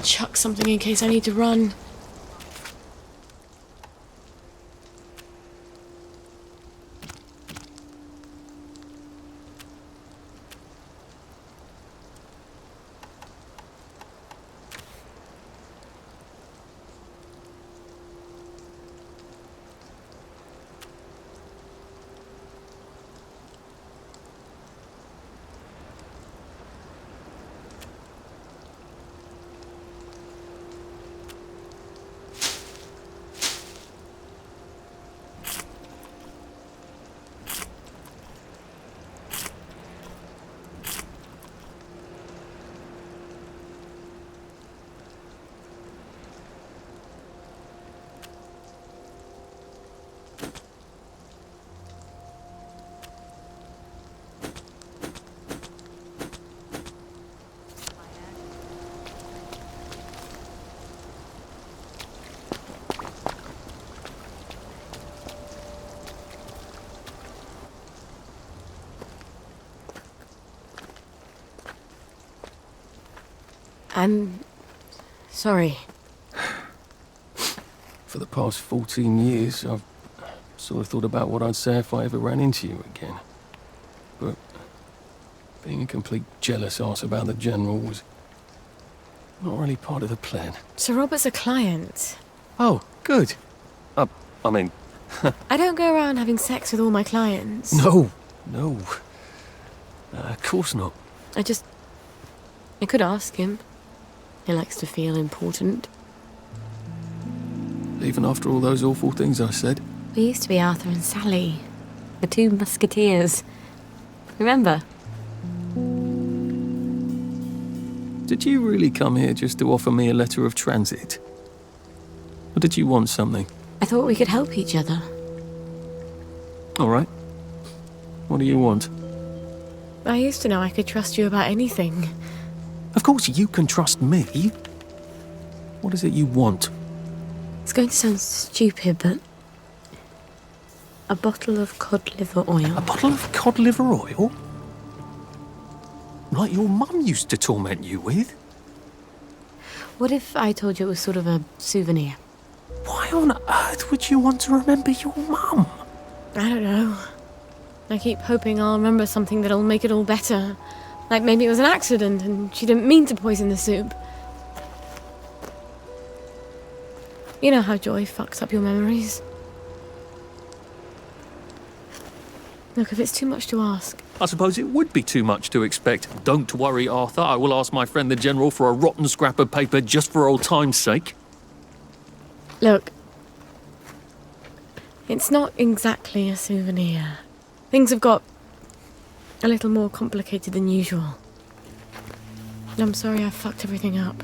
chuck something in case I need to run. I'm sorry. For the past 14 years, I've sort of thought about what I'd say if I ever ran into you again. But being a complete jealous arse about the General was not really part of the plan. Sir Robert's a client. Oh, good. I mean... I don't go around having sex with all my clients. No. Of course not. I could ask him. He likes to feel important. Even after all those awful things I said? We used to be Arthur and Sally. The two musketeers. Remember? Did you really come here just to offer me a letter of transit? Or did you want something? I thought we could help each other. All right. What do you want? I used to know I could trust you about anything. Of course you can trust me. What is it you want? It's going to sound stupid, but... a bottle of cod liver oil. A bottle of cod liver oil? Like your mum used to torment you with? What if I told you it was sort of a souvenir? Why on earth would you want to remember your mum? I don't know. I keep hoping I'll remember something that'll make it all better. Like maybe it was an accident and she didn't mean to poison the soup. You know how joy fucks up your memories. Look, if it's too much to ask... I suppose it would be too much to expect. Don't worry, Arthur. I will ask my friend the General for a rotten scrap of paper just for old time's sake. Look, it's not exactly a souvenir. Things have got a little more complicated than usual. I'm sorry I fucked everything up.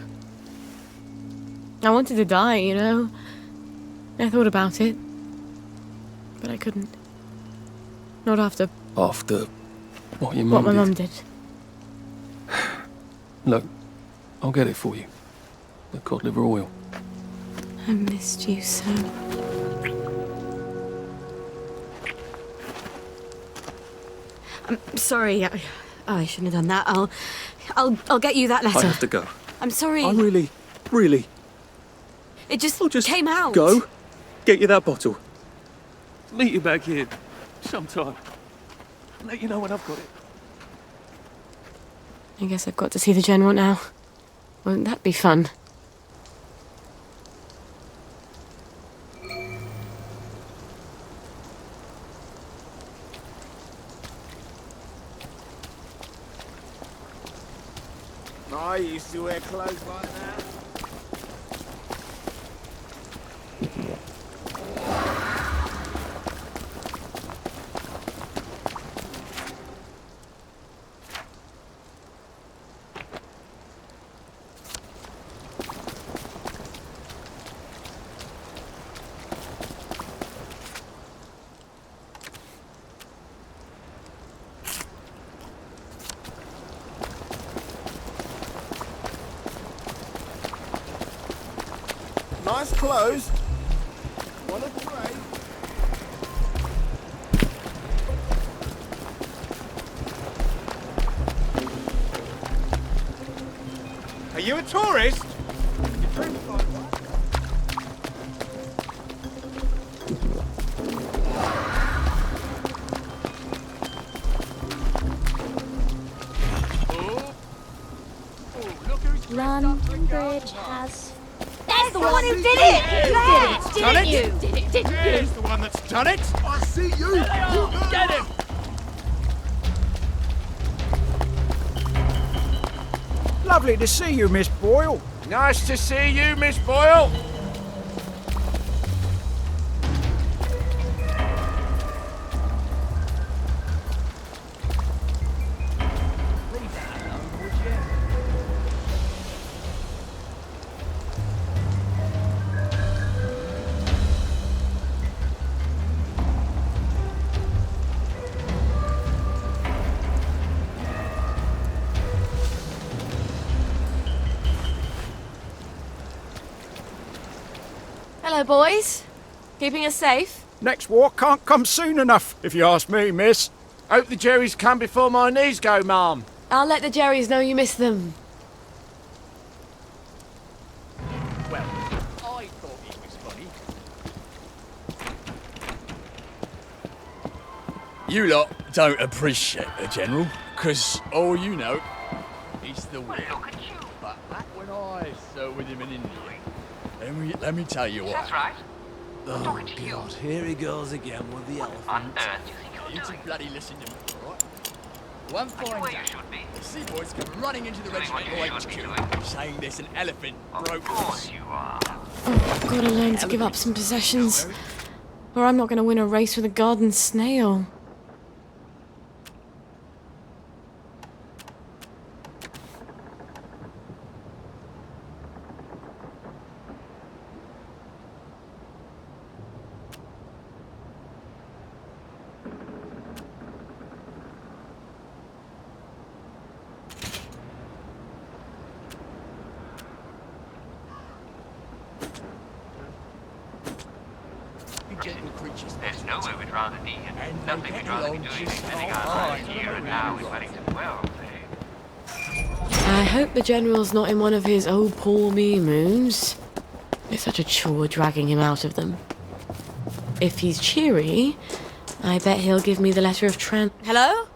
I wanted to die, you know. I thought about it, but I couldn't. Not after... After what your mum what my did? mum did. Look, I'll get it for you. The cod liver oil. I missed you so. I'm sorry. I shouldn't have done that. I'll get you that letter. I have to go. I'm sorry. I really... It just, I'll just came out. Go. Get you that bottle. Meet you back here sometime. Let you know when I've got it. I guess I've got to see the General now. Won't that be fun? I used to wear clothes like that. Nice clothes. One of grey. Are you a tourist? London Bridge has... That's the one who did it! Done You it? did it, didn't you? Here's the one that's done it. I see you. Get him! Lovely to see you, Miss Boyle. Nice to see you, Miss Boyle. Hello, boys. Keeping us safe? Next war can't come soon enough, if you ask me, miss. Hope the Jerrys come before my knees go, ma'am. I'll let the Jerrys know you miss them. Well, I thought it was funny. You lot don't appreciate the General, 'cause all you know is the war. But back when I served with him in India, let me tell you what. That's right. Oh, God, here he goes again with the On elephant. earth do you think You you're two doing? bloody listen to me, alright? One Are you fine where you day, should be? the seaboys come running into the Doing what regiment you should be HQ, saying there's an elephant broke Of course loose. you are. I've got to learn to give up some possessions, or I'm not going to win a race with a garden snail. You gentle creatures. There's nowhere we'd rather be, And and they nothing get we'd rather be along doing just than spending fine. our time here and now in Wellington Wells, eh? I hope the General's not in one of his oh poor me moods. It's such a chore dragging him out of them. If he's cheery, I bet he'll give me the letter of Hello?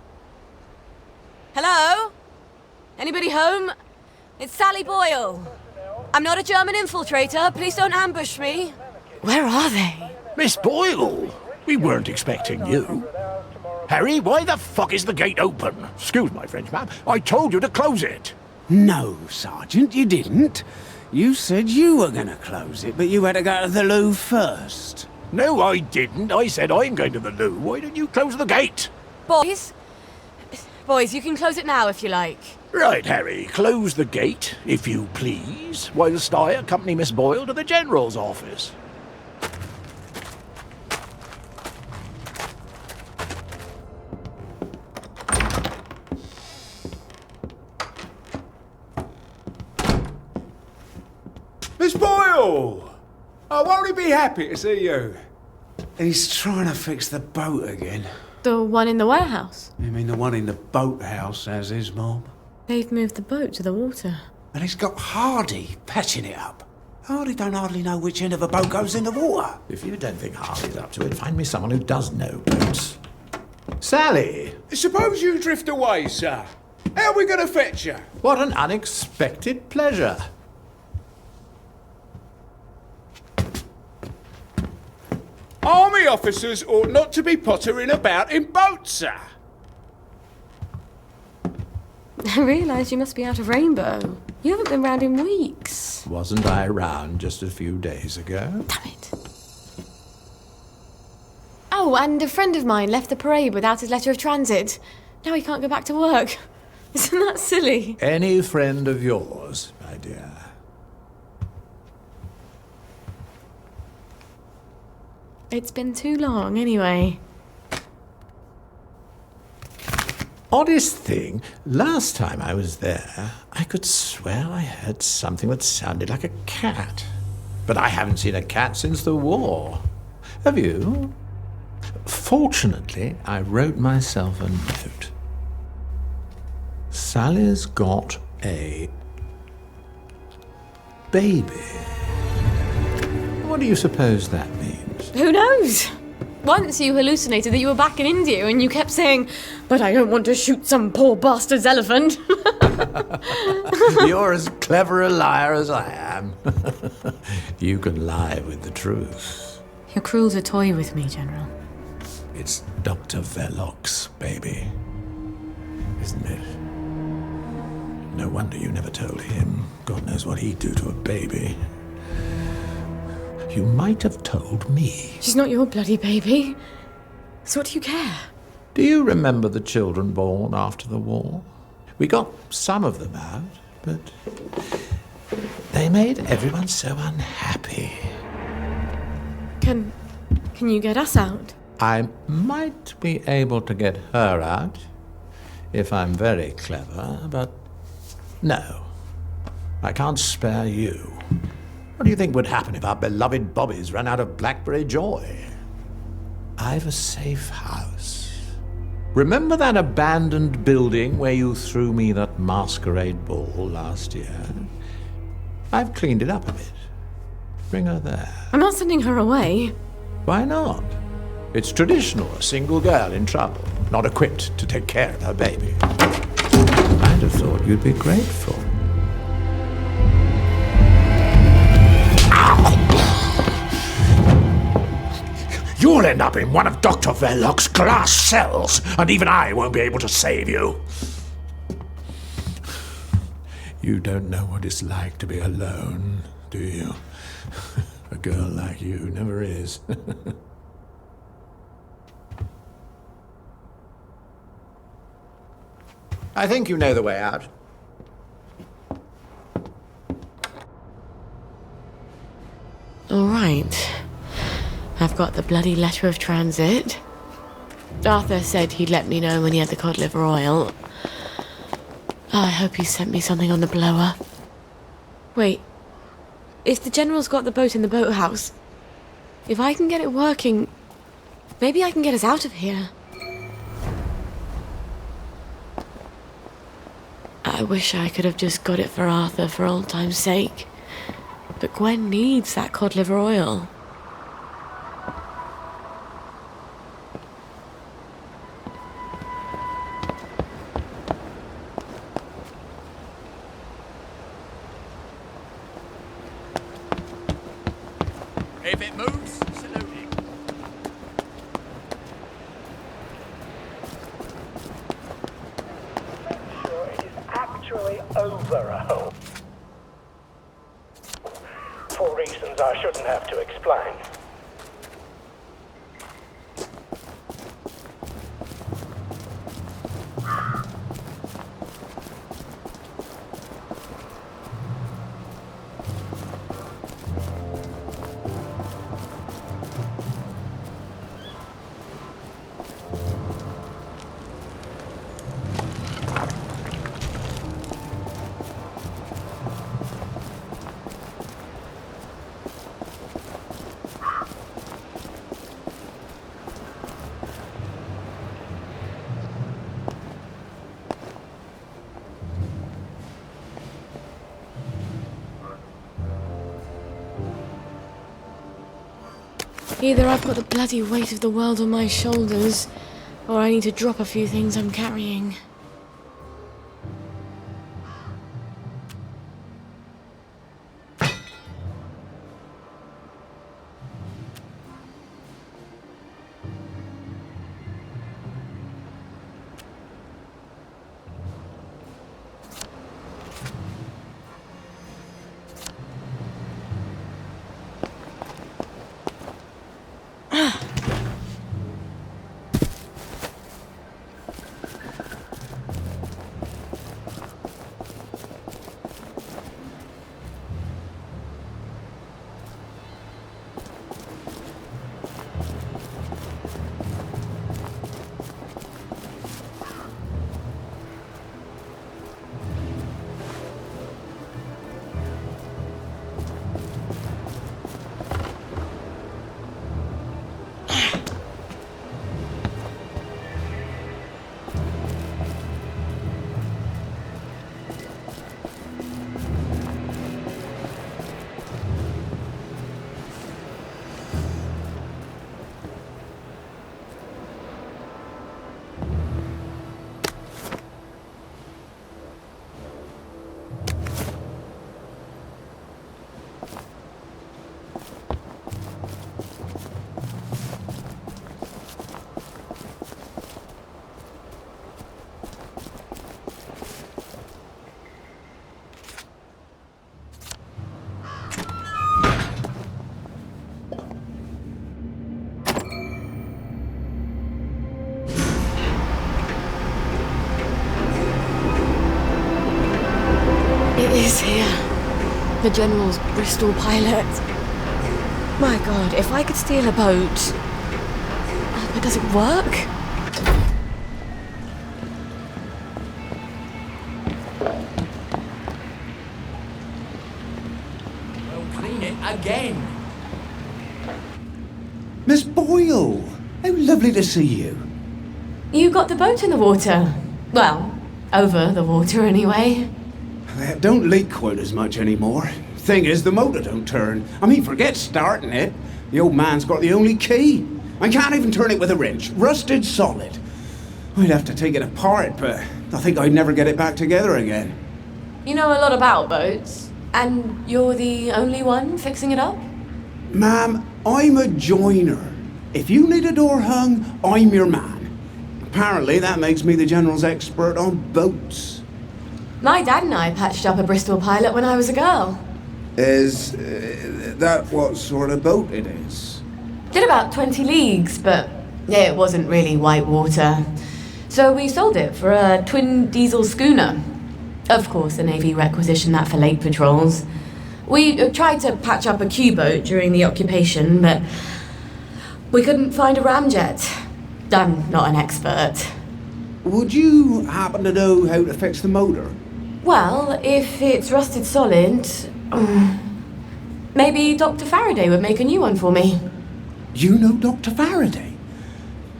Hello? Anybody home? It's Sally Boyle. I'm not a German infiltrator. Please don't ambush me. Where are they? Miss Boyle, we weren't expecting you. Harry, why the fuck is the gate open? Excuse my French, ma'am. I told you to close it. No, Sergeant, you didn't. You said you were going to close it, but you had to go to the loo first. No, I didn't. I said I'm going to the loo. Why didn't you close the gate? Boys? Boys, you can close it now if you like. Right, Harry, close the gate, if you please, whilst I accompany Miss Boyle to the General's office. Miss Boyle! Oh, won't he be happy to see you? He's trying to fix the boat again. The one in the warehouse. You mean the one in the boathouse, as his mom? They've moved the boat to the water. And he's got Hardy patching it up. Hardy don't hardly know which end of a boat goes in the water. If you don't think Hardy's up to it, find me someone who does know boats. Sally! Suppose you drift away, sir. How are we going to fetch you? What an unexpected pleasure. Army officers ought not to be pottering about in boats, sir. I realise you must be out of Rainbow. You haven't been round in weeks. Wasn't I around just a few days ago? Damn it. Oh, and a friend of mine left the parade without his letter of transit. Now he can't go back to work. Isn't that silly? Any friend of yours, my dear. It's been too long, anyway. Oddest thing, last time I was there, I could swear I heard something that sounded like a cat. But I haven't seen a cat since the war. Have you? Fortunately, I wrote myself a note. Sally's got a baby. What do you suppose that means? Who knows? Once you hallucinated that you were back in India and you kept saying, "But I don't want to shoot some poor bastard's elephant." You're as clever a liar as I am. You can lie with the truth. You're cruel to toy with me, General. It's Dr. Verloc's baby, isn't it? No wonder you never told him. God knows what he'd do to a baby. You might have told me. She's not your bloody baby. So what do you care? Do you remember the children born after the war? We got some of them out, but they made everyone so unhappy. Can you get us out? I might be able to get her out if I'm very clever, but no. I can't spare you. What do you think would happen if our beloved Bobbies ran out of Blackberry Joy? I've a safe house. Remember that abandoned building where you threw me that masquerade ball last year? I've cleaned it up a bit. Bring her there. I'm not sending her away. Why not? It's traditional, a single girl in trouble, not equipped to take care of her baby. I'd have thought you'd be grateful. You'll end up in one of Dr. Verloc's glass cells, and even I won't be able to save you. You don't know what it's like to be alone, do you? A girl like you never is. I think you know the way out. All right. I've got the bloody letter of transit. Arthur said he'd let me know when he had the cod liver oil. I hope he sent me something on the blower. Wait. If the General's got the boat in the boathouse, if I can get it working, maybe I can get us out of here. I wish I could have just got it for Arthur for old time's sake. But Gwen needs that cod liver oil. If it moves, salute it. Sure, it is actually over a hole. For reasons I shouldn't have to explain. Either I've got the bloody weight of the world on my shoulders, or I need to drop a few things I'm carrying. is here. The General's Bristol pilot. My God, if I could steal a boat... But does it work? Well, clean it again. Miss Boyle, how lovely to see you. You got the boat in the water. Well, over the water anyway. It don't leak quite as much anymore. Thing is, the motor don't turn. I mean, forget starting it. The old man's got the only key. I can't even turn it with a wrench. Rusted solid. I'd have to take it apart, but I think I'd never get it back together again. You know a lot about boats, and you're the only one fixing it up? Ma'am, I'm a joiner. If you need a door hung, I'm your man. Apparently, that makes me the General's expert on boats. My dad and I patched up a Bristol pilot when I was a girl. Is that what sort of boat it is? Did about 20 leagues, but it wasn't really white water. So we sold it for a twin diesel schooner. Of course, the Navy requisitioned that for lake patrols. We tried to patch up a Q-boat during the occupation, but we couldn't find a ramjet. I'm not an expert. Would you happen to know how to fix the motor? Well, if it's rusted solid, maybe Dr. Faraday would make a new one for me. You know Dr. Faraday?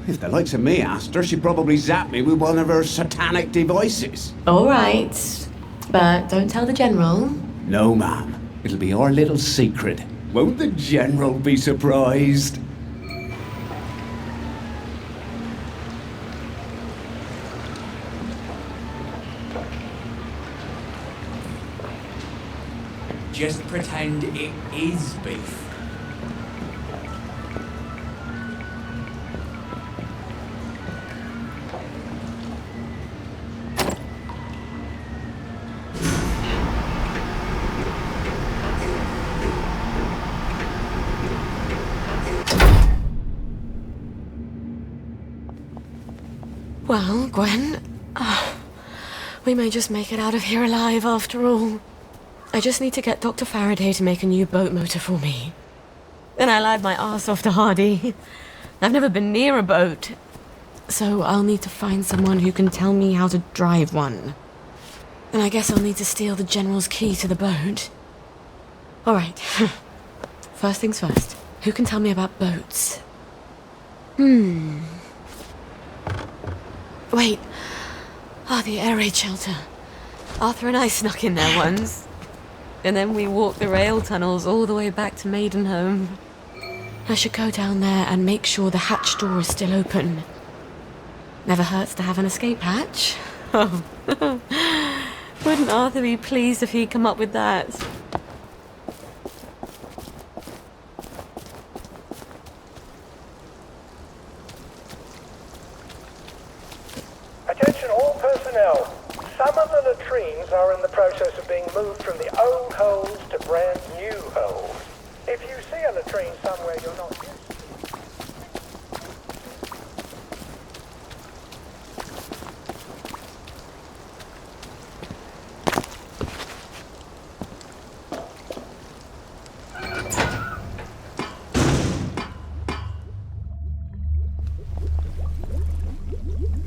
If the likes of me asked her, she'd probably zap me with one of her satanic devices. All right, but don't tell the General. No, ma'am. It'll be our little secret. Won't the General be surprised? Just pretend it is beef. Well, Gwen, we may just make it out of here alive after all. I just need to get Dr. Faraday to make a new boat motor for me. Then I lied my ass off to Hardy. I've never been near a boat, so I'll need to find someone who can tell me how to drive one. And I guess I'll need to steal the General's key to the boat. All right. First things first. Who can tell me about boats? Wait. The air raid shelter. Arthur and I snuck in there once. And then we walked the rail tunnels all the way back to Maidenhome. I should go down there and make sure the hatch door is still open. Never hurts to have an escape hatch. Oh. Wouldn't Arthur be pleased if he'd come up with that? Attention all personnel. Some of the latrines are in the process of being moved from the old holes to brand new holes. If you see a latrine somewhere you're not used to...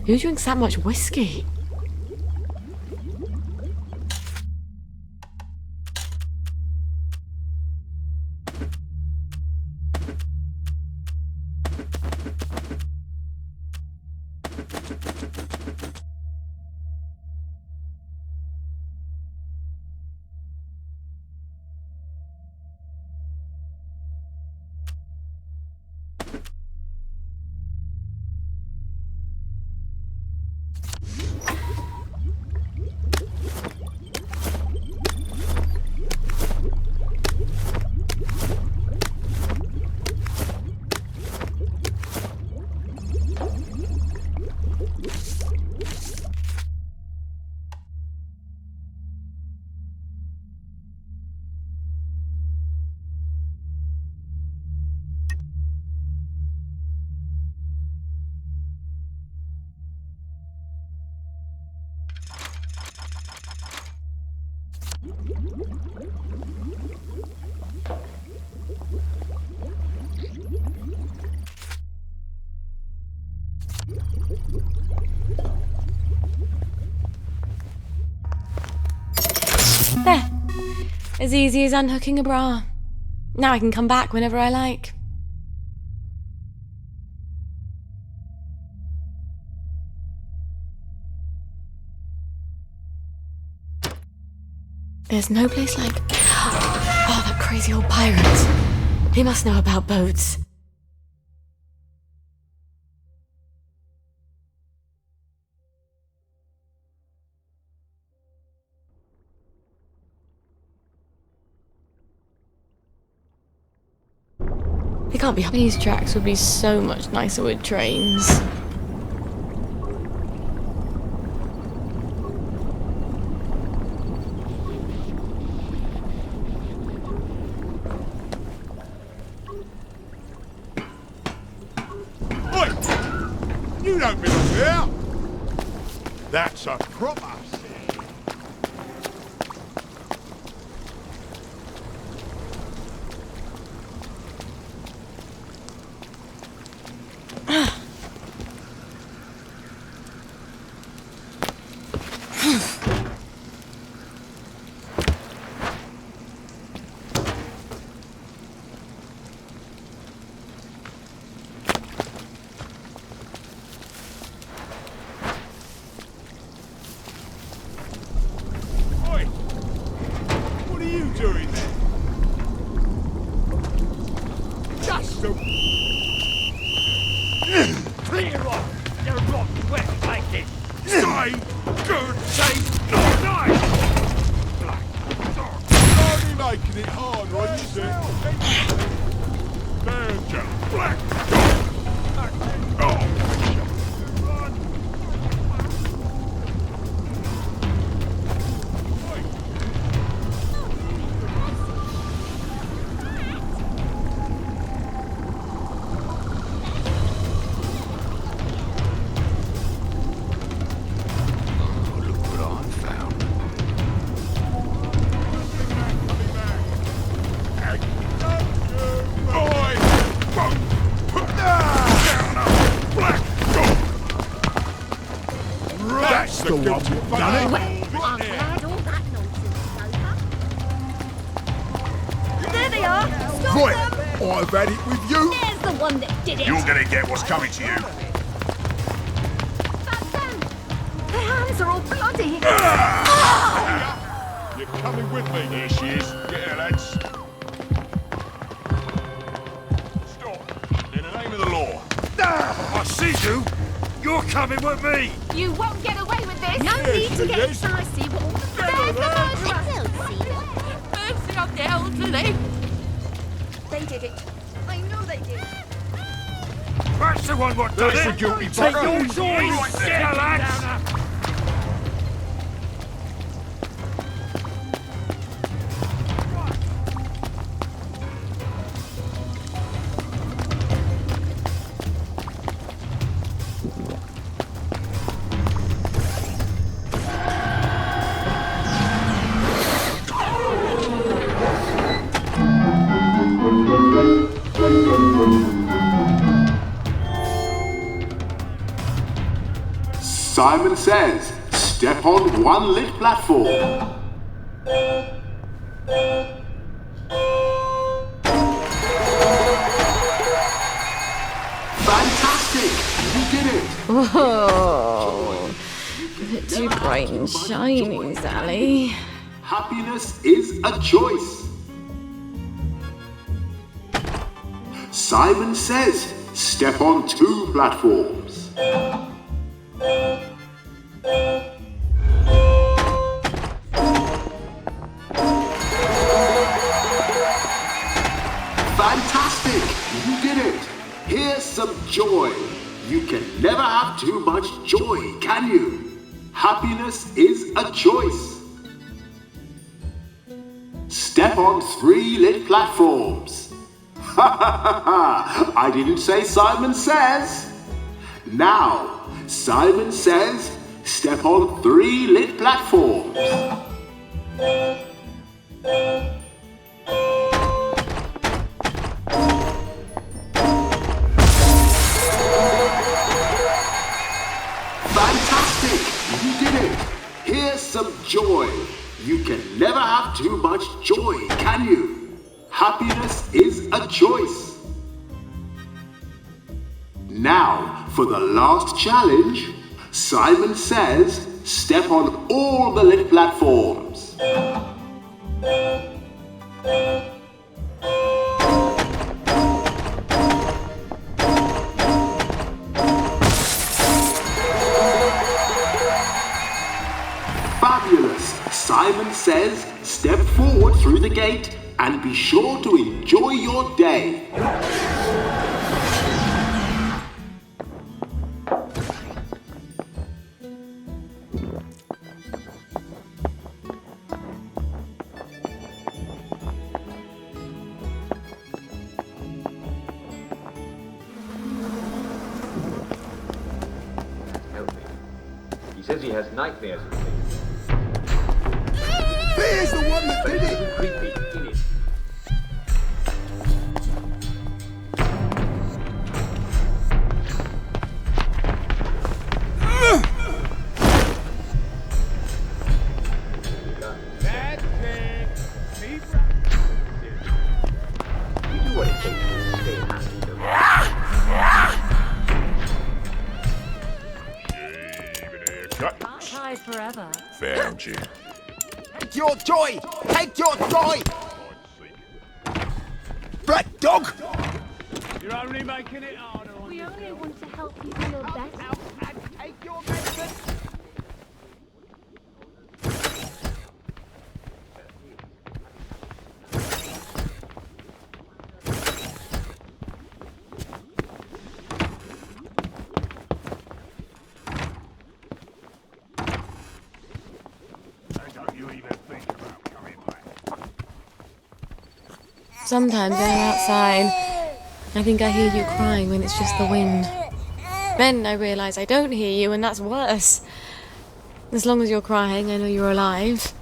Who drinks that much whiskey? There. As easy as unhooking a bra. Now I can come back whenever I like. There's no place like... Oh, that crazy old pirate. He must know about boats. They can't be... These tracks would be so much nicer with trains. You don't belong here. That's a proper doing there? Just to... Clear off! You're rotten wet like this! Stay good, say nice! Only making it harder on yourself. Danger! Black! Oh! The one who've done it. Well, I'm glad all that nonsense is over. There they are! Stop Right, them! I've had it with you. There's the one that did it! You're gonna get what's coming to you. That's them! Their hands are all bloody! You're coming with me. There she is. Yeah, lads. Stop. In the name of the law. I see you. You're coming with me. You won't get away with this! No need to get excited. I see what all the There's the mercy on the elderly! They did it. I know they did. That's the one what does it. That's the guilty bugger. Take your choice. Right there, lads. Simon Says, step on one lit platform. Fantastic! You did it! Whoa. A bit too bright and shiny, Sally. Happiness is a choice. Simon Says, step on two platforms. Fantastic! You did it! Here's some joy. You can never have too much joy, can you? Happiness is a choice. Step on three lit platforms. Ha ha ha ha! I didn't say Simon Says. Now, Simon Says, step on three lit platforms. Fantastic! You did it! Here's some joy. You can never have too much joy, can you? Happiness is a choice. Now, for the last challenge, Simon Says, step on all the lit platforms. Fabulous! Simon Says, step forward through the gate and be sure to enjoy your day. He says he has nightmares of things. There's the one that did it! Creepy, in it. That's it. Keep You do what it takes to stay happy, don't Cut. Try forever. Found you. Take your joy! Take your joy! Black dog! You're only making it harder on We yourself. only want to help you feel better. Out and take your medicine. Don't you even think about coming back. Sometimes when I'm outside, I think I hear you crying when it's just the wind. Then I realise I don't hear you, and that's worse. As long as you're crying, I know you're alive.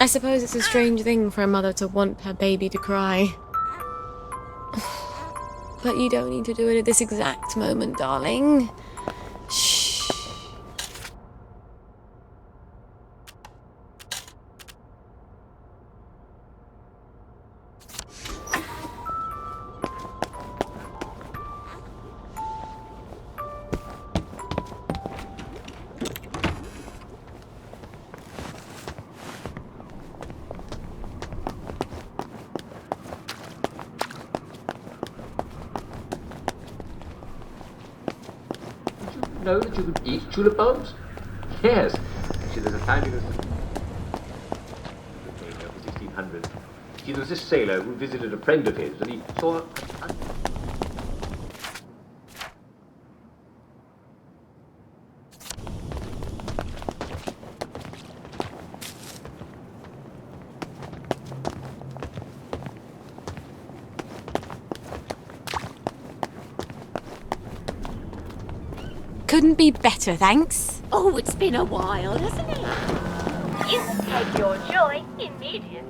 I suppose it's a strange thing for a mother to want her baby to cry. But you don't need to do it at this exact moment, darling. Shh. know that you could eat tulip bulbs? Yes. See, there's a time in the 1600s. See, there was this sailor who visited a friend of his, and he saw a Couldn't be better, thanks. Oh, it's been a while, hasn't it? You take your joy immediately.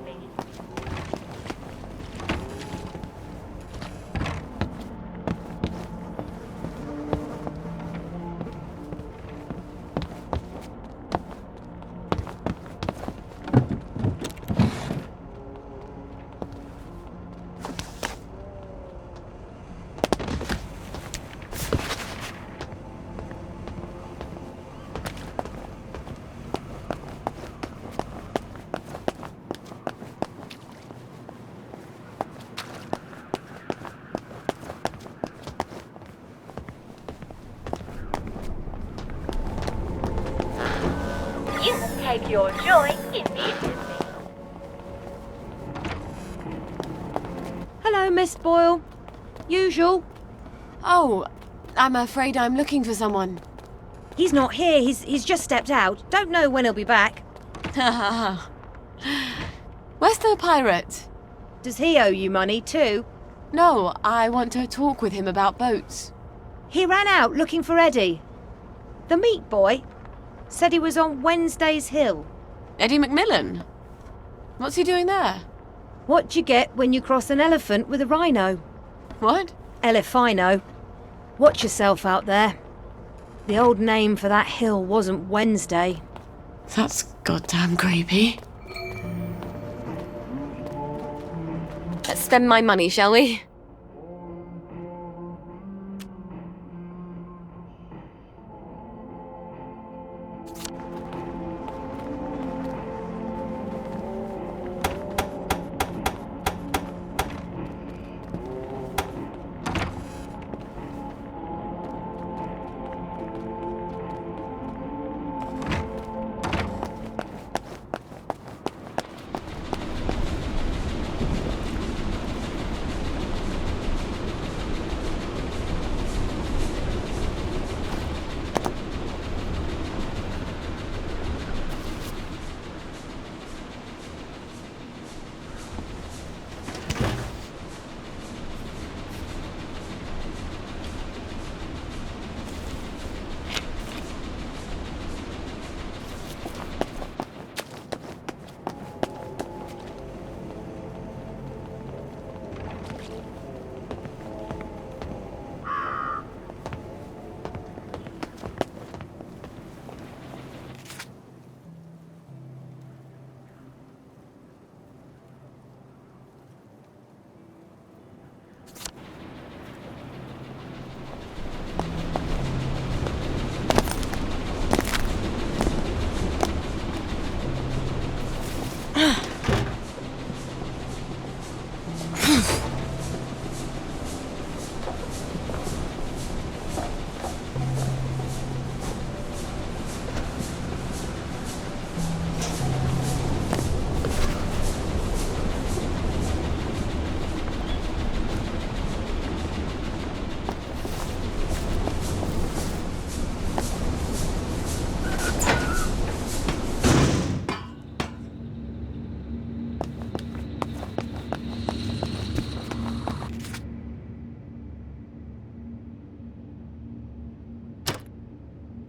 You take your joy immediately. Hello, Miss Boyle. Usual. Oh, I'm afraid I'm looking for someone. He's not here. He's just stepped out. Don't know when he'll be back. Where's the pirate? Does he owe you money too? No, I want to talk with him about boats. He ran out looking for Eddie. The meat boy said he was on Wednesday's Hill. Eddie McMillan? What's he doing there? What you get when you cross an elephant with a rhino? What? Elephino. Watch yourself out there. The old name for that hill wasn't Wednesday. That's goddamn creepy. Let's spend my money, shall we?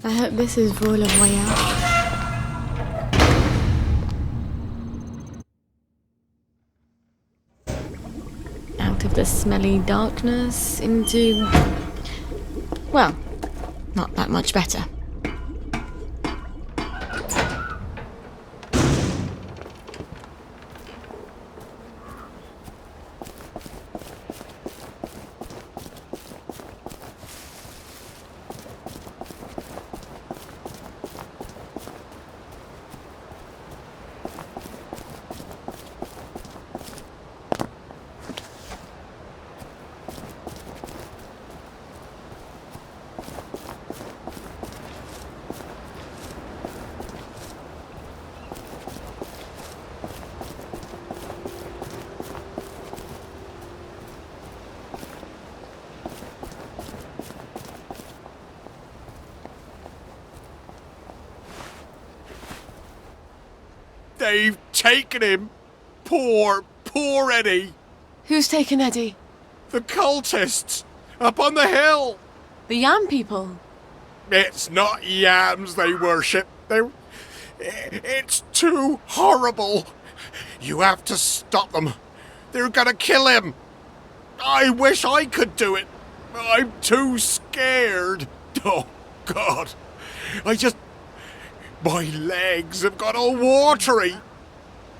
I hope this is Vol le Voyage. Out of the smelly darkness into... well, not that much better. They've taken him. Poor Eddie. Who's taken Eddie? The cultists up on the hill. The Yam people? It's not yams they worship. It's too horrible. You have to stop them. They're gonna kill him. I wish I could do it. I'm too scared. Oh, God. My legs have got all watery.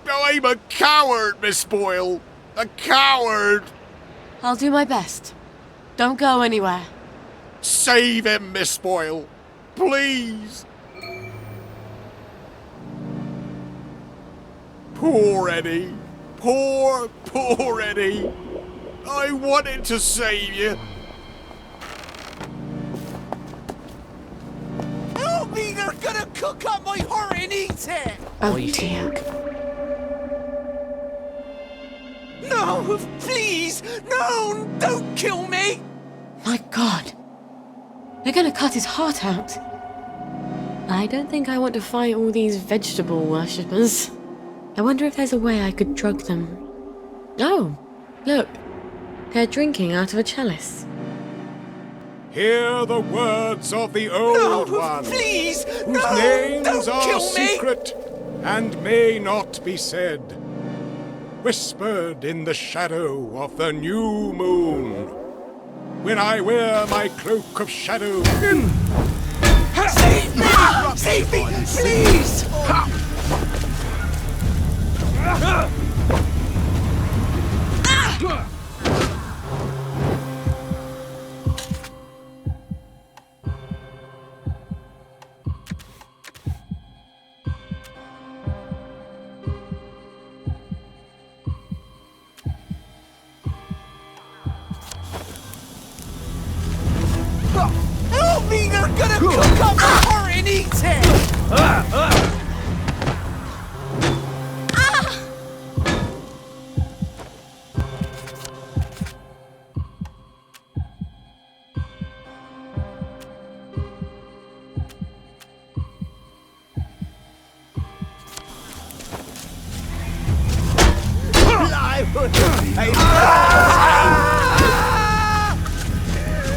I'm a coward, Miss Boyle. A coward. I'll do my best. Don't go anywhere. Save him, Miss Boyle. Please. Poor Eddie. Poor Eddie. I wanted to save you. Help me! They're gonna cook up my heart and eat it! Oh, dear. No, please! No, don't kill me! My God. They're gonna cut his heart out. I don't think I want to fight all these vegetable worshippers. I wonder if there's a way I could drug them. Oh, look. They're drinking out of a chalice. Hear the words of the Old One, please! whose names are secret and may not be said. whispered in the shadow of the new moon. When I wear my cloak of shadow. Save me! Save me, please! Help me! They're gonna cook up my heart and eat it!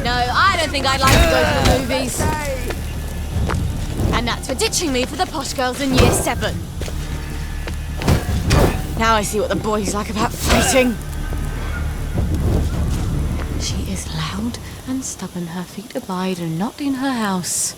No, I don't think I'd like to go to the movies. And that's for ditching me for the posh girls in year 7. Now I see what the boys like about fighting. She is loud and stubborn. Her feet abide and not in her house.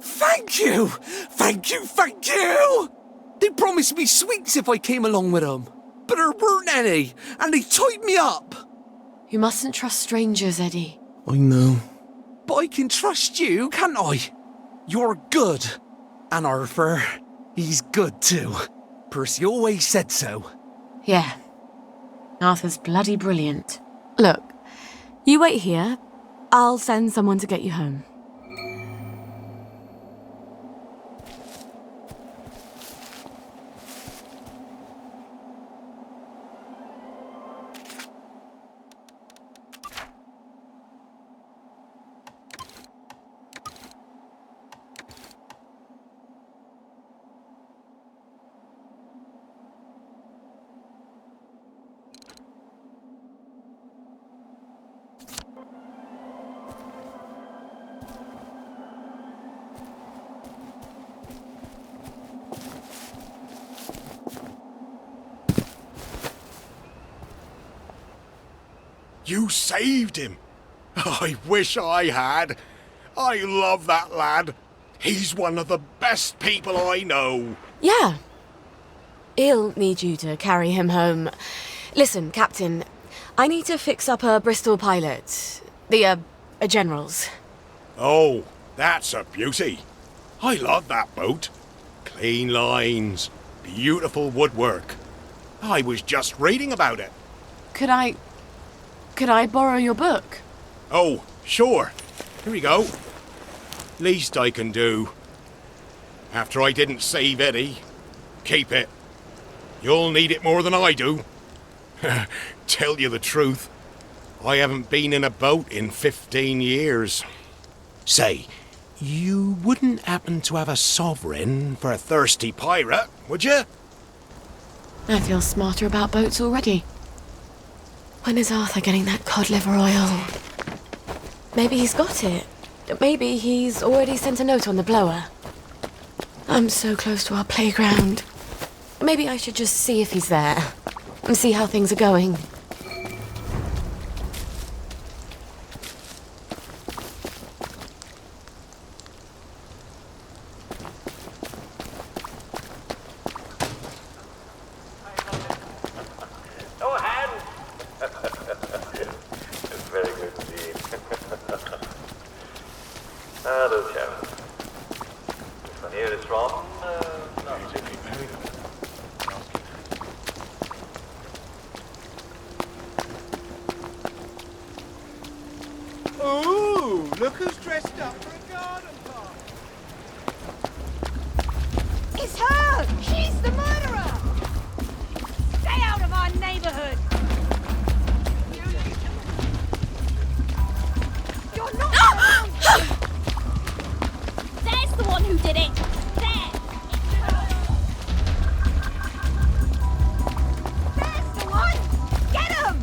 Thank you! Thank you, thank you! They promised me sweets if I came along with them. But there weren't any, and they tied me up. You mustn't trust strangers, Eddie. I know. But I can trust you, can't I? You're good. And Arthur, he's good too. Percy always said so. Yeah. Arthur's bloody brilliant. Look, you wait here. I'll send someone to get you home. You saved him. I wish I had. I love that lad. He's one of the best people I know. Yeah. He'll need you to carry him home. Listen, Captain, I need to fix up a Bristol pilot. The General's. Oh, that's a beauty. I love that boat. Clean lines, beautiful woodwork. I was just reading about it. Could I borrow your book? Oh, sure. Here we go. Least I can do. After I didn't save Eddie, keep it. You'll need it more than I do. Tell you the truth, I haven't been in a boat in 15 years. Say, you wouldn't happen to have a sovereign for a thirsty pirate, would you? I feel smarter about boats already. When is Arthur getting that cod liver oil? Maybe he's got it. Maybe he's already sent a note on the blower. I'm so close to our playground. Maybe I should just see if he's there and see how things are going. Very good indeed. Hello, Sharon. This one here is from... Ooh, look who's dressed up for a garden party. It's her! She's the murderer! Stay out of our neighborhood! You're not around! There's the one who did it! There! There's the one! Get him!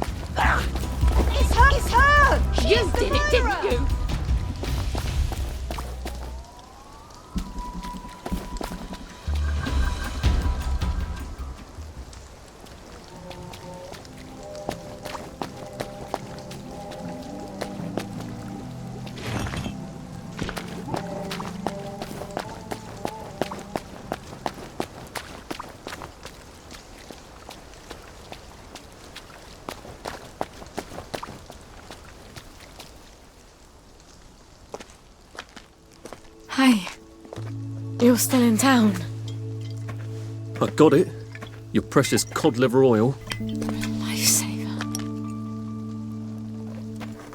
You're still in town. I got it. Your precious cod liver oil. Lifesaver.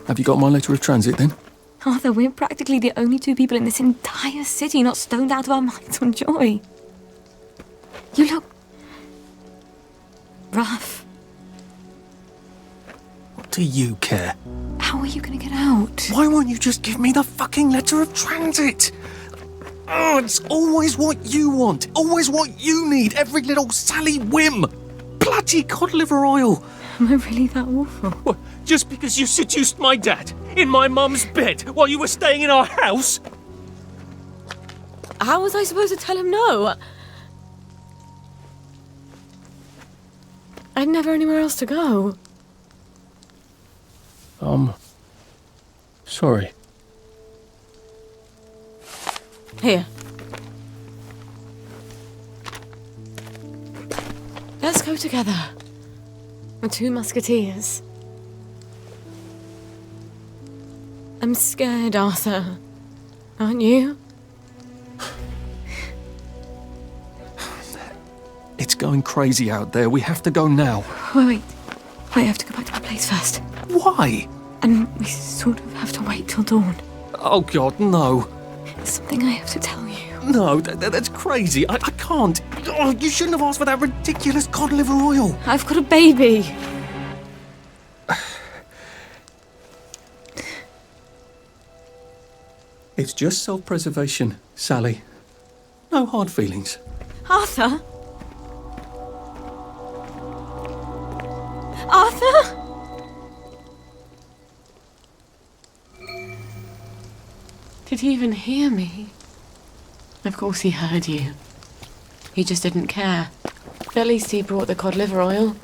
Have you got my letter of transit then? Arthur, we're practically the only two people in this entire city not stoned out of our minds on joy. You look rough. What do you care? How are you going to get out? Why won't you just give me the fucking letter of transit? Oh, it's always what you want. Always what you need. Every little Sally whim. Bloody cod liver oil. Am I really that awful? What, just because you seduced my dad in my mum's bed while you were staying in our house? How was I supposed to tell him no? I'd never anywhere else to go. Sorry. Here. Let's go together. We're two musketeers. I'm scared, Arthur. Aren't you? It's going crazy out there. We have to go now. Wait, I have to go back to my place first. Why? And we sort of have to wait till dawn. Oh, God, no. It's something I have to tell you. No, that's crazy. I can't. Oh, you shouldn't have asked for that ridiculous cod liver oil. I've got a baby. It's just self-preservation, Sally. No hard feelings. Arthur? Arthur? Did he even hear me? Of course he heard you. He just didn't care. At least he brought the cod liver oil.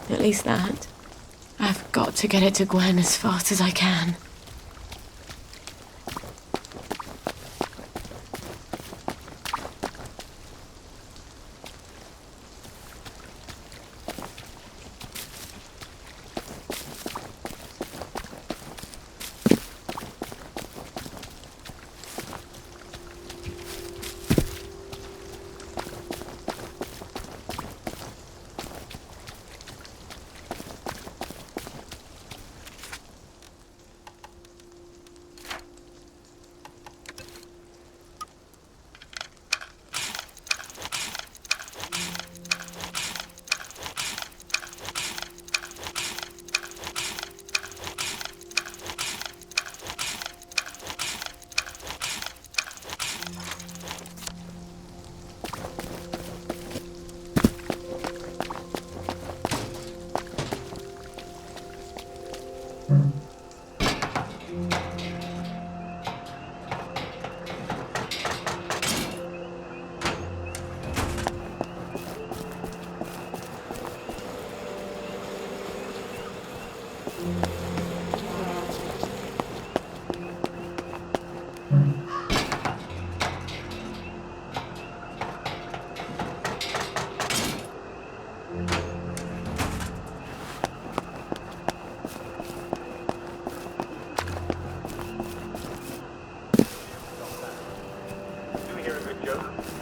At least that. I've got to get it to Gwen as fast as I can.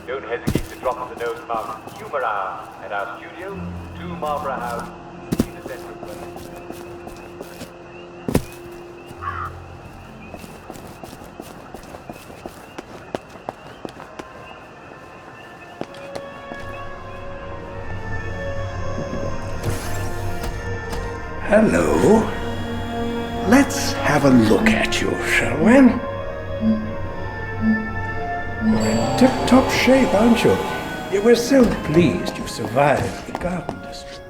Don't hesitate to drop the note marked Humor Hour at our studio, 2 Marlborough House, in the centre of London. Hello. Let's have a look at you, shall we? You're in tip-top shape, aren't you? You were so pleased you survived the Garden District.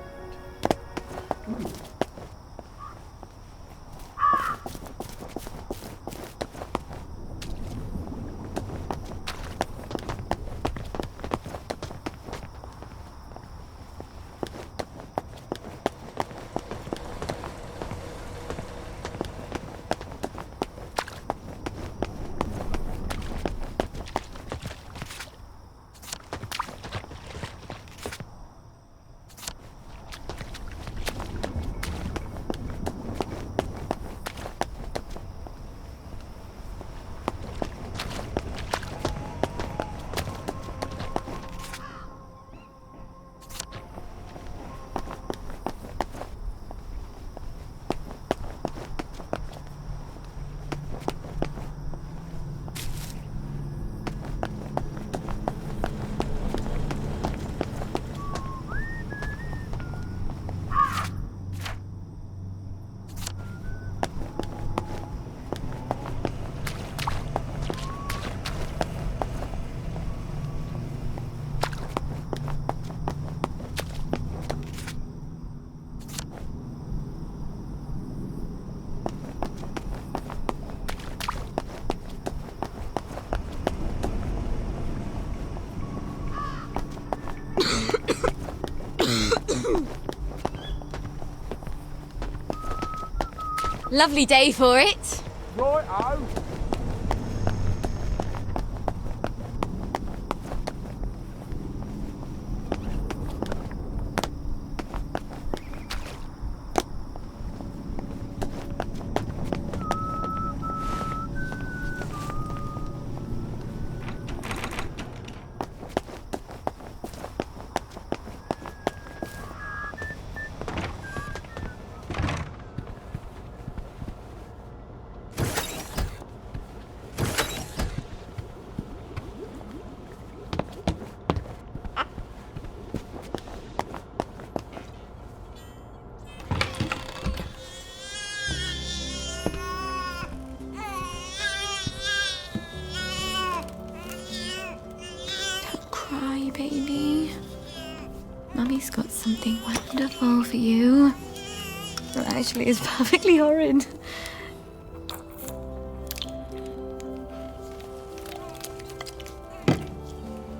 Lovely day for it. Right-o. Cry, baby. Mummy's got something wonderful for you. Well, actually, it's perfectly horrid.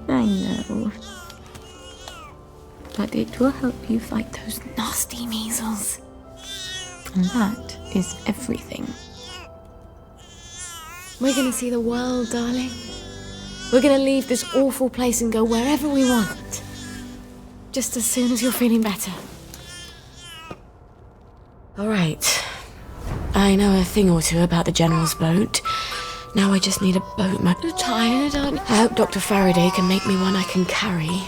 I know. But it will help you fight those nasty measles. And that is everything. We're gonna see the world, darling. We're gonna leave this awful place and go wherever we want. Just as soon as you're feeling better. Alright. I know a thing or two about the General's boat. Now I just need a boat. I'm tired. I hope Dr. Faraday can make me one I can carry.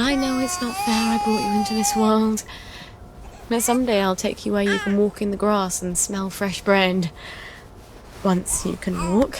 I know it's not fair I brought you into this world. But someday I'll take you where you can walk in the grass and smell fresh bread. Once you can walk.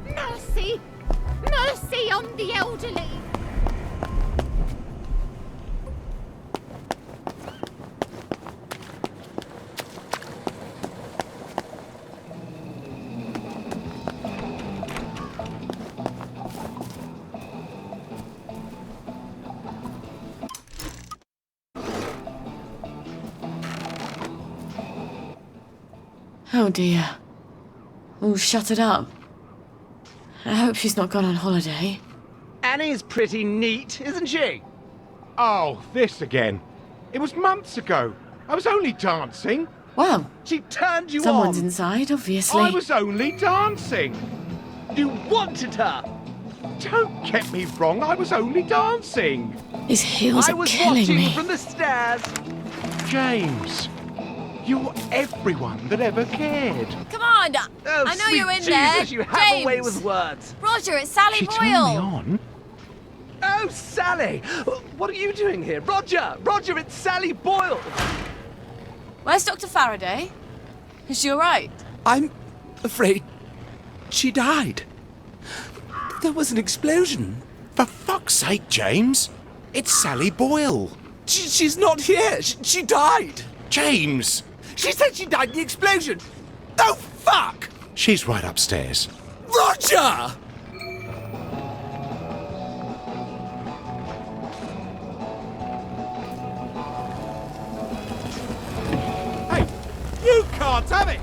Mercy! Mercy on the elderly! Oh dear. Oh, shut it up. I hope she's not gone on holiday. Annie's pretty neat, isn't she? Oh, this again. It was months ago. I was only dancing. Well, she turned you someone's on. inside, obviously. I was only dancing. You wanted her. Don't get me wrong, I was only dancing. His heels I are was killing watching me. from the stairs. James, you're everyone that ever cared. Come on! Oh, I know sweet you're in Jesus, there. you have James. a way with words. Roger, it's Sally She Boyle. turned me on. Oh, Sally! What are you doing here? Roger! Roger, it's Sally Boyle! Where's Dr. Faraday? Is she all right? I'm afraid she died. There was an explosion. For fuck's sake, James. It's Sally Boyle. She's not here. She died. James! She said she died in the explosion. Oh, fuck! She's right upstairs. Roger! Hey, you can't have it!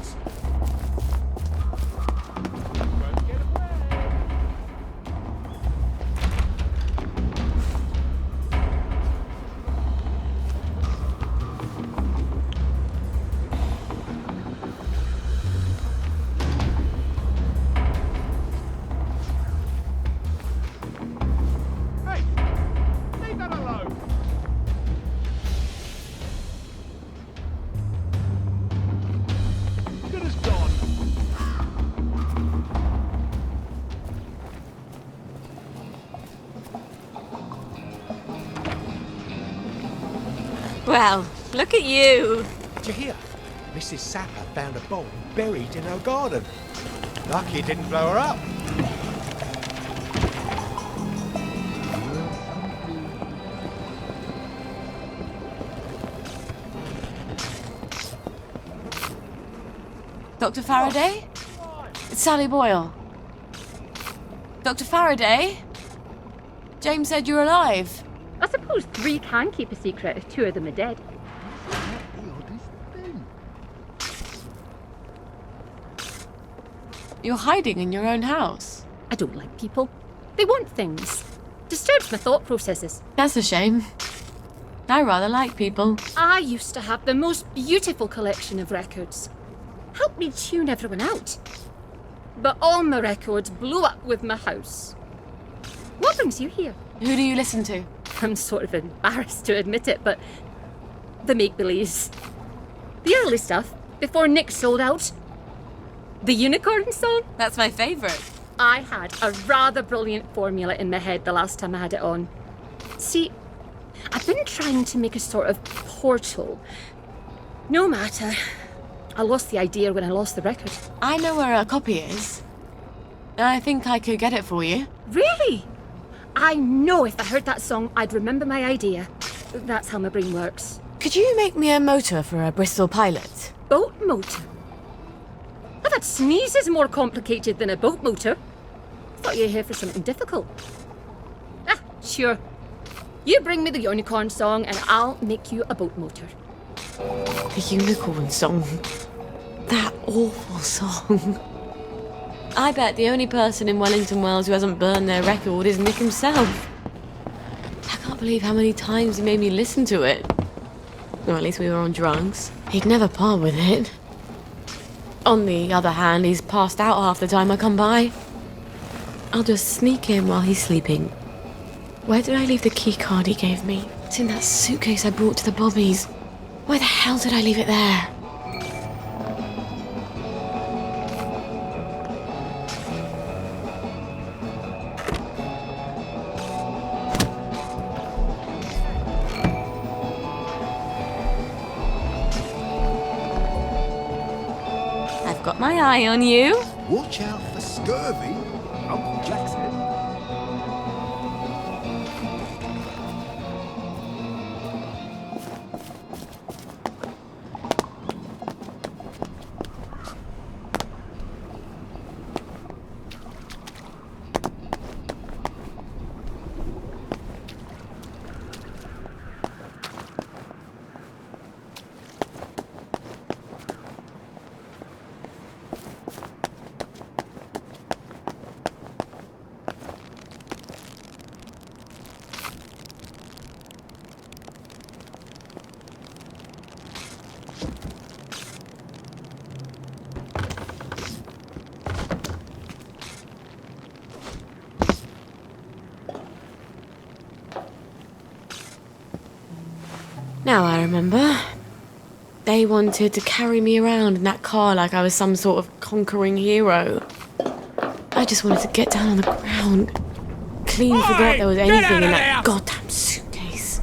Hey, leave that alone! Good as gone. Well, look at you. Did you hear? Mrs. Sapper found a bomb buried in her garden. Lucky it didn't blow her up. Dr. Faraday? It's Sally Boyle. Dr. Faraday? James said you're alive. I suppose 3 can keep a secret if 2 of them are dead. You're hiding in your own house. I don't like people. They want things. Disturbs my thought processes. That's a shame. I rather like people. I used to have the most beautiful collection of records. Helped me tune everyone out. But all my records blew up with my house. What brings you here? Who do you listen to? I'm sort of embarrassed to admit it, but the make-believes. The early stuff, before Nick sold out. The Unicorn song? That's my favourite. I had a rather brilliant formula in my head the last time I had it on. See, I've been trying to make a sort of portal. No matter. I lost the idea when I lost the record. I know where a copy is. I think I could get it for you. Really? I know if I heard that song, I'd remember my idea. That's how my brain works. Could you make me a motor for a Bristol Pilot? Boat motor? I've a A sneeze is more complicated than a boat motor. Thought you were here for something difficult. Ah, sure. You bring me the unicorn song and I'll make you a boat motor. The unicorn song. That awful song. I bet the only person in Wellington Wells who hasn't burned their record is Nick himself. I can't believe how many times he made me listen to it. Or at least we were on drugs. He'd never part with it. On the other hand, he's passed out half the time I come by. I'll just sneak in while he's sleeping. Where did I leave the key card he gave me? It's in that suitcase I brought to the Bobbies. Why the hell did I leave it there? I've got my eye on you. Watch out for scurvy, Uncle Jack said. Now I remember. They wanted to carry me around in that car like I was some sort of conquering hero. I just wanted to get down on the ground. Clean forget there was anything in that goddamn suitcase.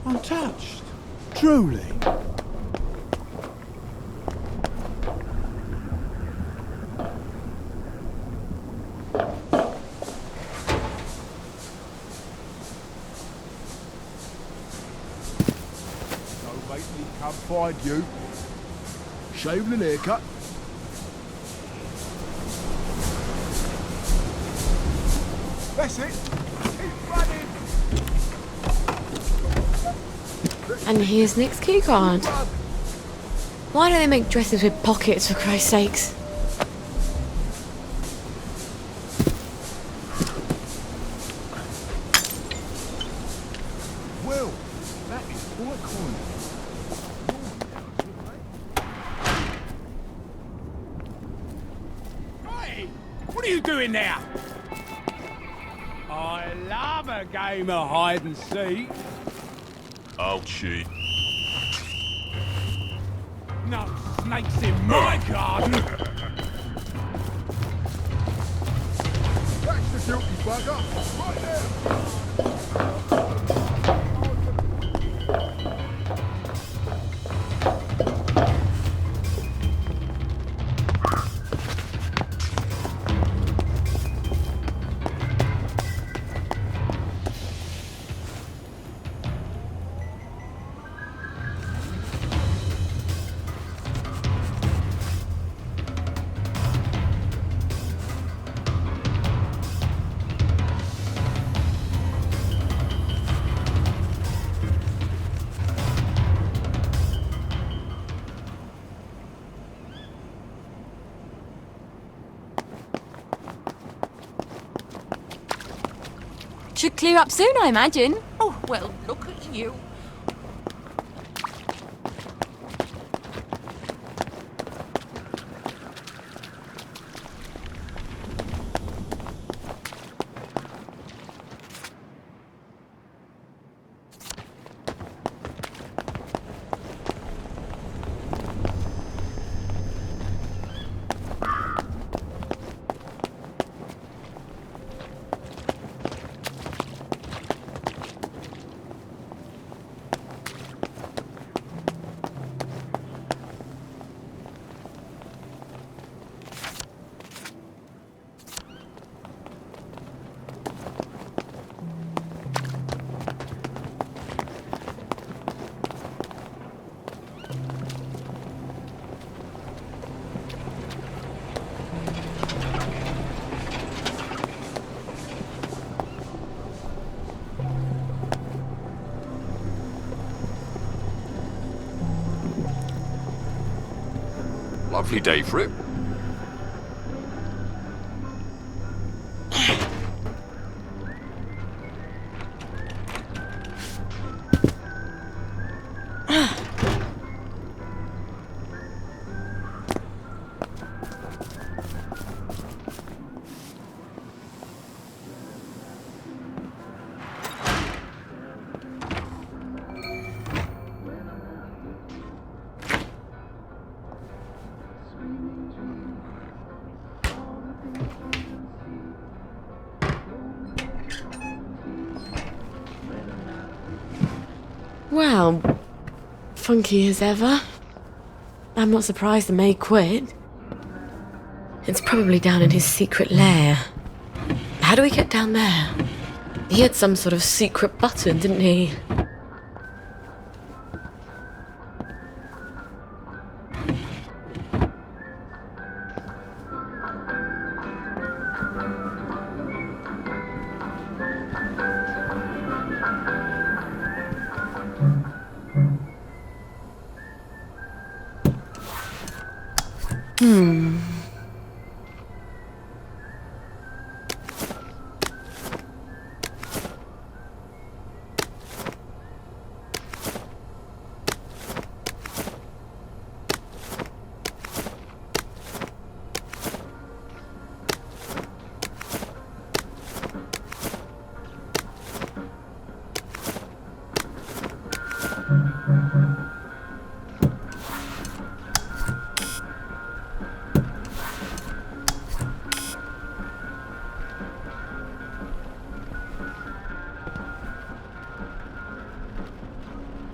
Untouched. Truly. Come find you. Shave and haircut. That's it. Keep running. And here's Nick's key card. Why do they make dresses with pockets, for Christ's sakes? Well, that is quite cool. What are you doing now? I love a game of hide and seek. I'll cheat. No snakes in my garden. That's the guilty bugger. Right there. Should clear up soon, I imagine. Oh, well, look at you. Lovely day for it. Well, funky as ever. I'm not surprised the maid quit. It's probably down in his secret lair. How do we get down there? He had some sort of secret button, didn't he?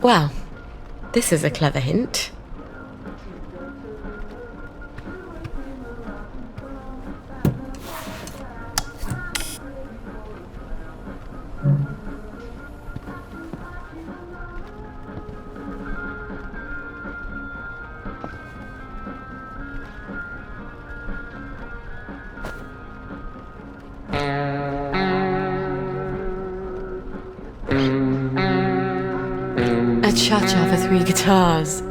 Well, this is a clever hint. A cha-cha for 3 guitars.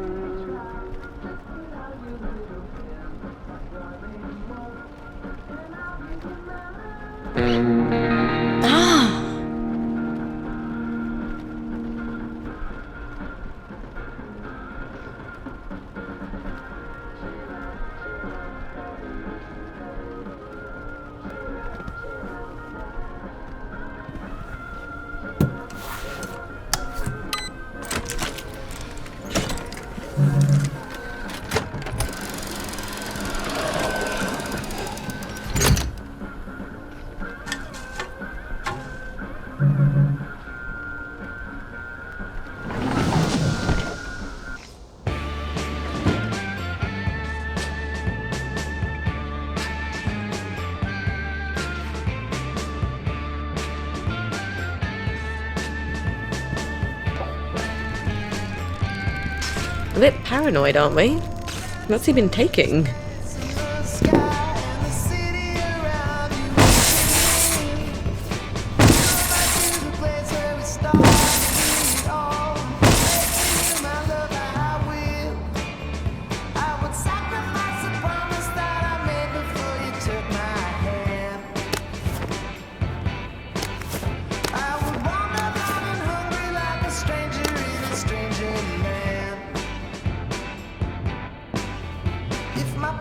A bit paranoid, aren't we? What's he been taking? If my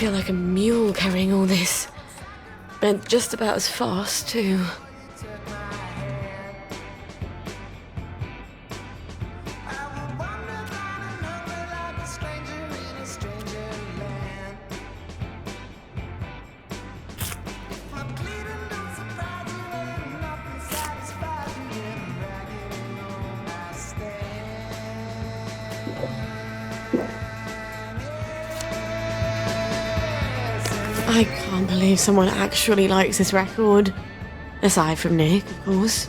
feel like a mule carrying all this. And just about as fast, too. I can't believe someone actually likes this record. Aside from Nick, of course.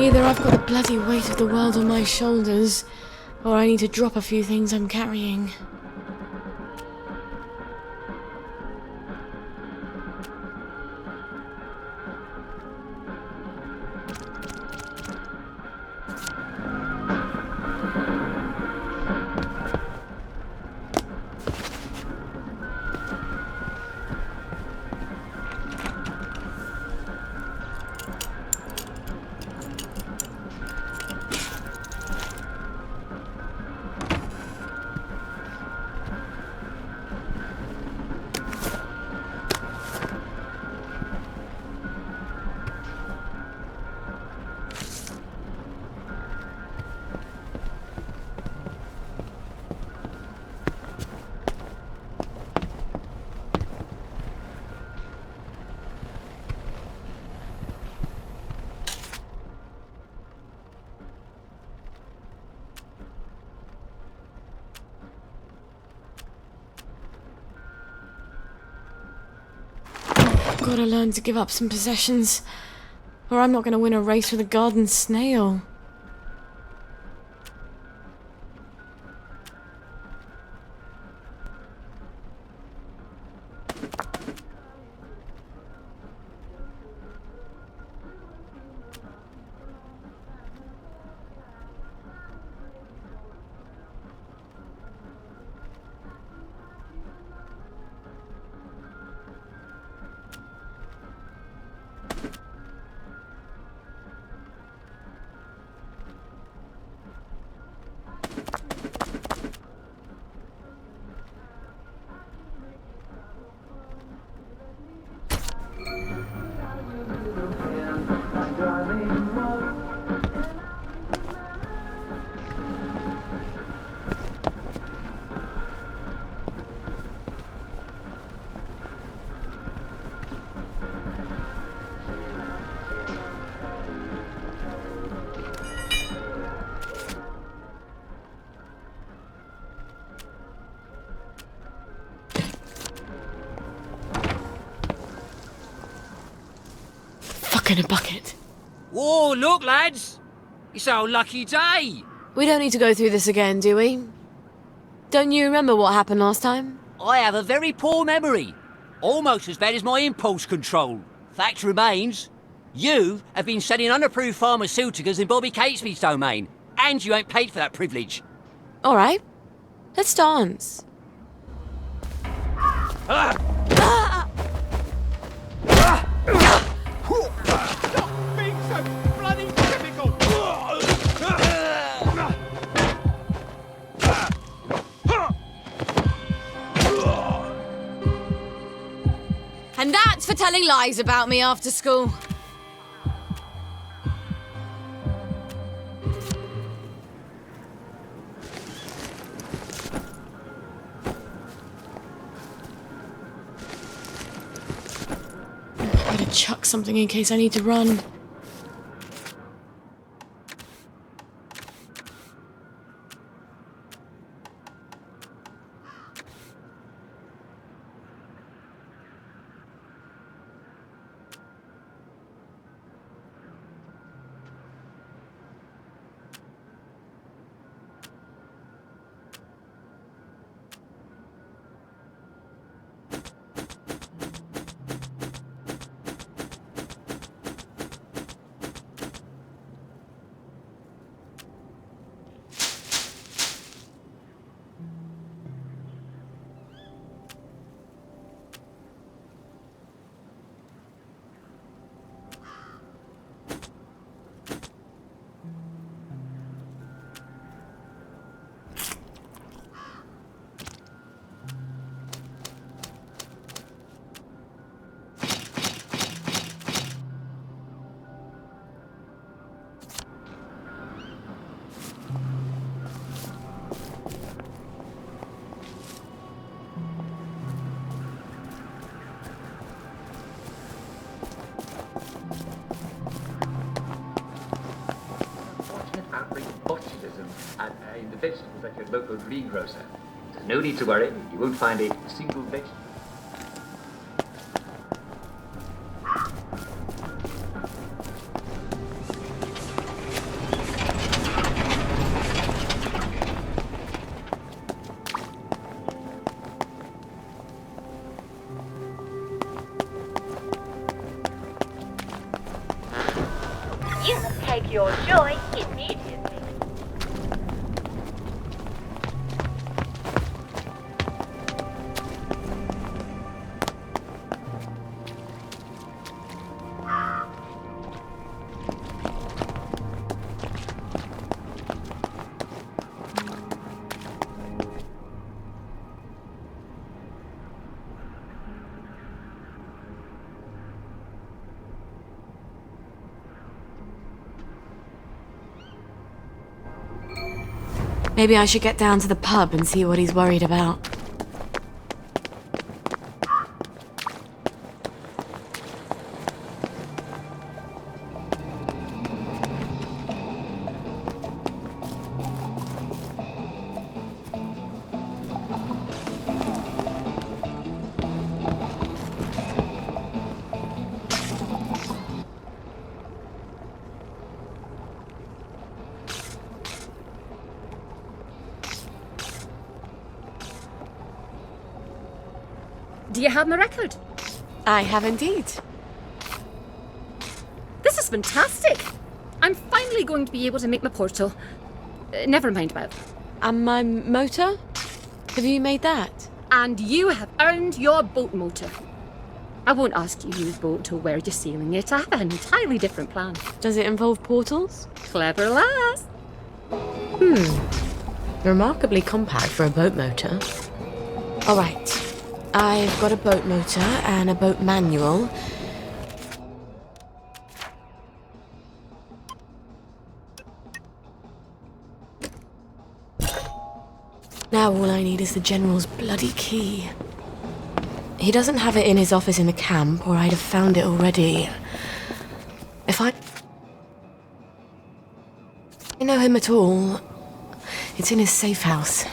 Either I've got the bloody weight of the world on my shoulders, or I need to drop a few things I'm carrying. Gotta learn to give up some possessions, or I'm not gonna win a race with a garden snail. In a bucket. Whoa, look, lads! It's our lucky day! We don't need to go through this again, do we? Don't you remember what happened last time? I have a very poor memory. Almost as bad as my impulse control. Fact remains, you have been selling unapproved pharmaceuticals in Bobby Catesby's domain, and you ain't paid for that privilege. All right. Let's dance. Stop being so bloody typical! And that's for telling lies about me after school. Better chuck something in case I need to run. and in the vegetables at your local greengrocer. There's no need to worry, you won't find a single vegetable. You must take your joy immediately. Maybe I should get down to the pub and see what he's worried about. Do you have my record? I have indeed. This is fantastic! I'm finally going to be able to make my portal. Never mind about that. And my motor? Have you made that? And you have earned your boat motor. I won't ask you whose boat or where you're sailing it. I have an entirely different plan. Does it involve portals? Clever lass. Remarkably compact for a boat motor. All right. I've got a boat motor and a boat manual. Now all I need is the General's bloody key. He doesn't have it in his office in the camp, or I'd have found it already. If I know him at all, it's in his safe house.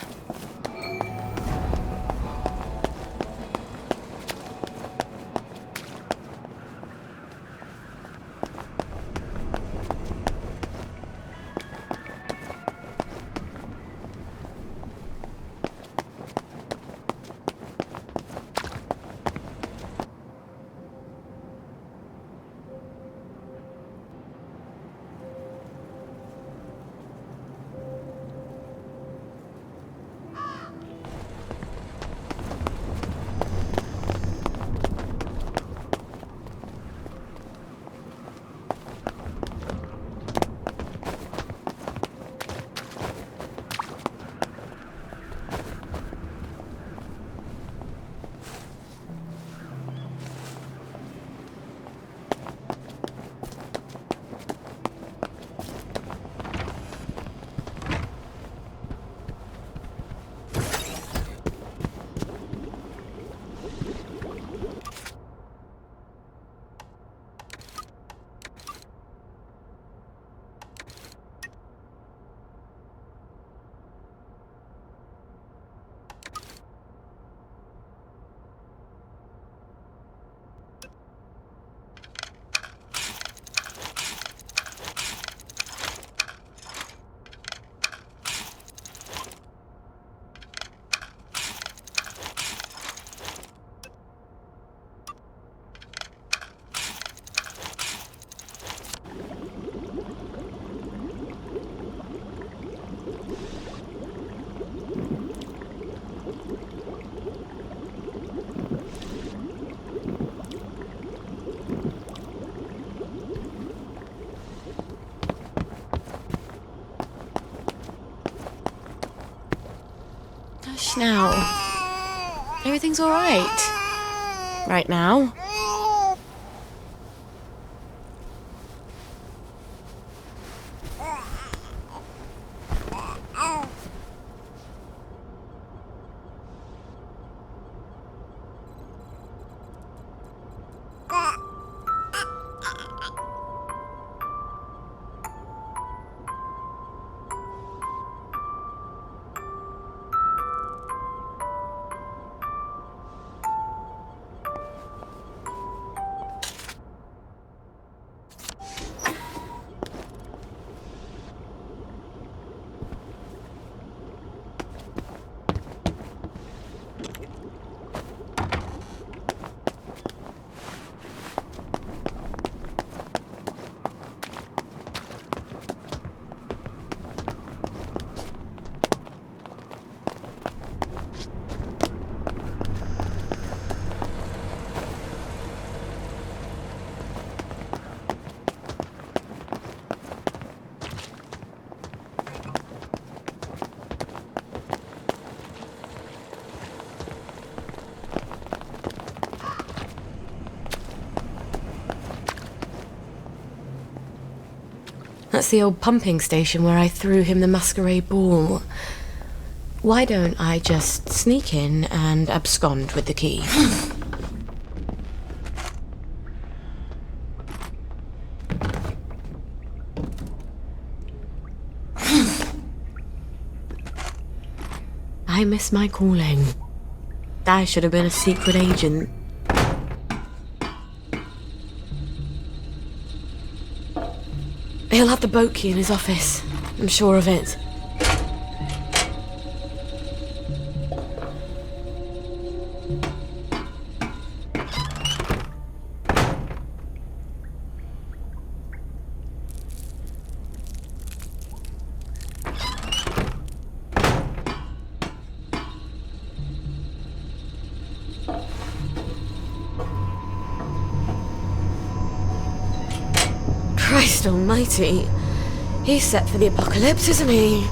Now, everything's all right. Right now. That's the old pumping station where I threw him the masquerade ball. Why don't I just sneak in and abscond with the key? I miss my calling. I should have been a secret agent. He'll have the boat key in his office. I'm sure of it. Christ almighty. He's set for the apocalypse, isn't he?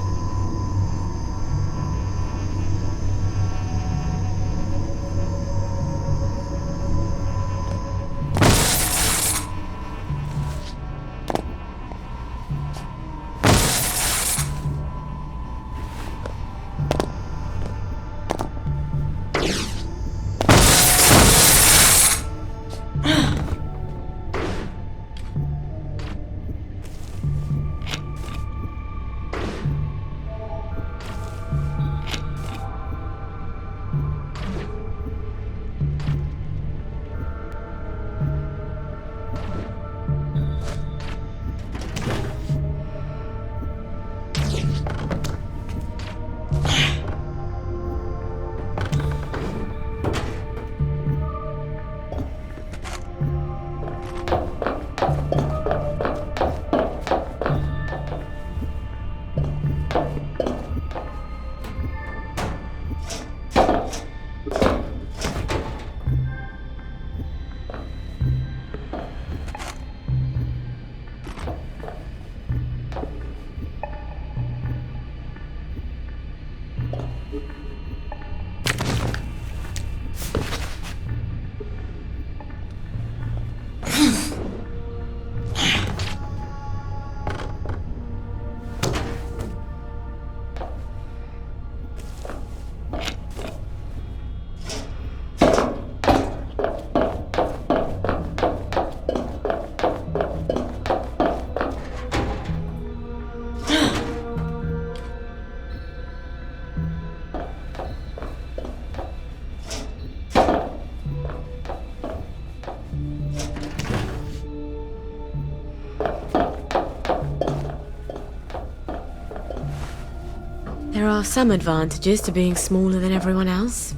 There are some advantages to being smaller than everyone else.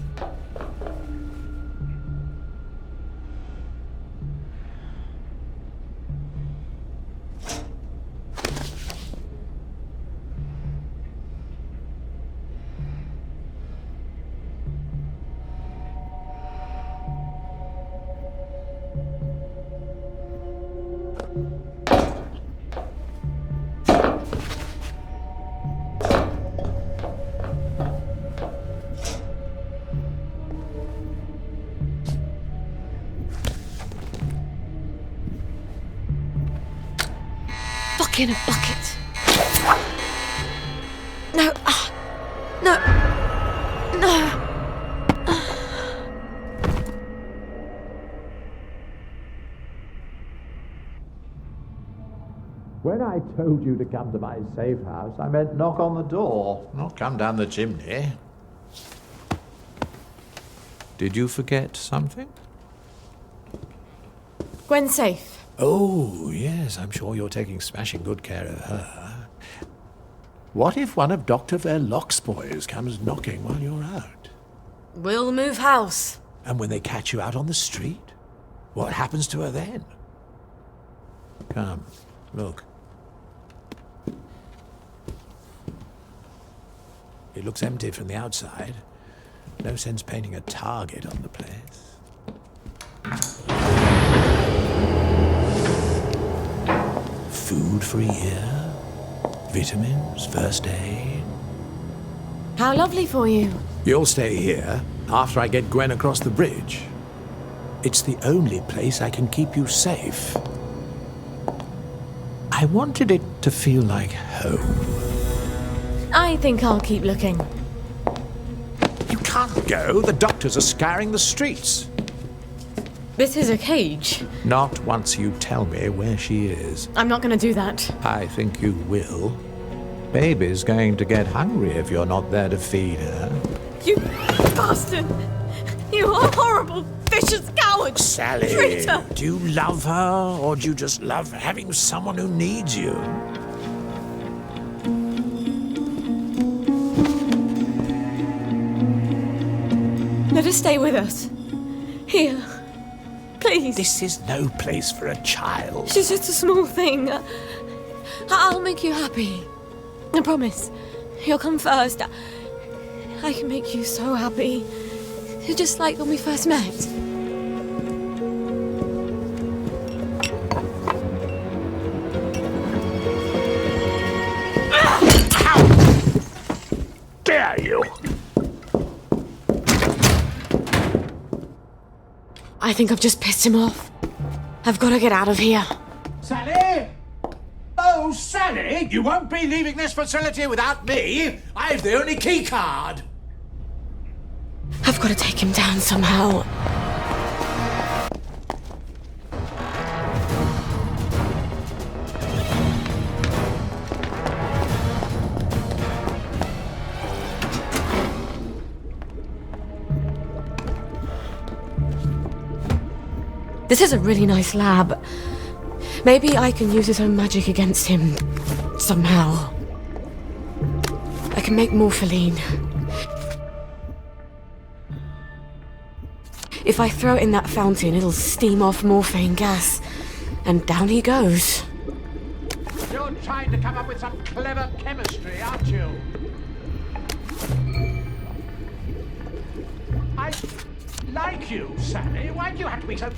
In a bucket. No. No. No. When I told you to come to my safe house, I meant knock on the door, not come down the chimney. Did you forget something? Gwen's safe. Oh, yes, I'm sure you're taking smashing good care of her. What if one of Dr. Verloc's boys comes knocking while you're out? We'll move house. And when they catch you out on the street, what happens to her then? Come, look. It looks empty from the outside. No sense painting a target on the place. Food for a year, vitamins, first aid. How lovely for you. You'll stay here after I get Gwen across the bridge. It's the only place I can keep you safe. I wanted it to feel like home. I think I'll keep looking. You can't go. The doctors are scouring the streets. This is a cage. Not once you tell me where she is. I'm not going to do that. I think you will. Baby's going to get hungry if you're not there to feed her. You bastard! You are horrible, vicious coward! Sally, Traitor! do you love her, or do you just love having someone who needs you? Let her stay with us. Here. Please. This is no place for a child. She's just a small thing. I'll make you happy. I promise. You'll come first. I can make you so happy. Just like when we first met. Dare you? I think I've just pissed him off. I've got to get out of here. Sally? Oh, Sally, you won't be leaving this facility without me. I've the only key card. I've got to take him down somehow. This is a really nice lab. Maybe I can use his own magic against him. Somehow. I can make morpholine. If I throw it in that fountain, it'll steam off morphine gas. And down he goes. You're trying to come up with some clever chemistry, aren't you? I like you, Sally. Why do you have to be so...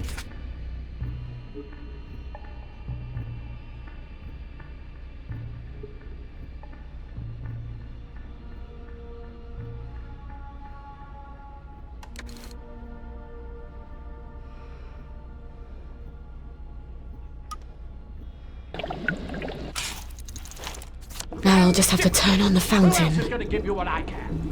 Now I'll just have to turn on the fountain. Who else is going to give you what I can?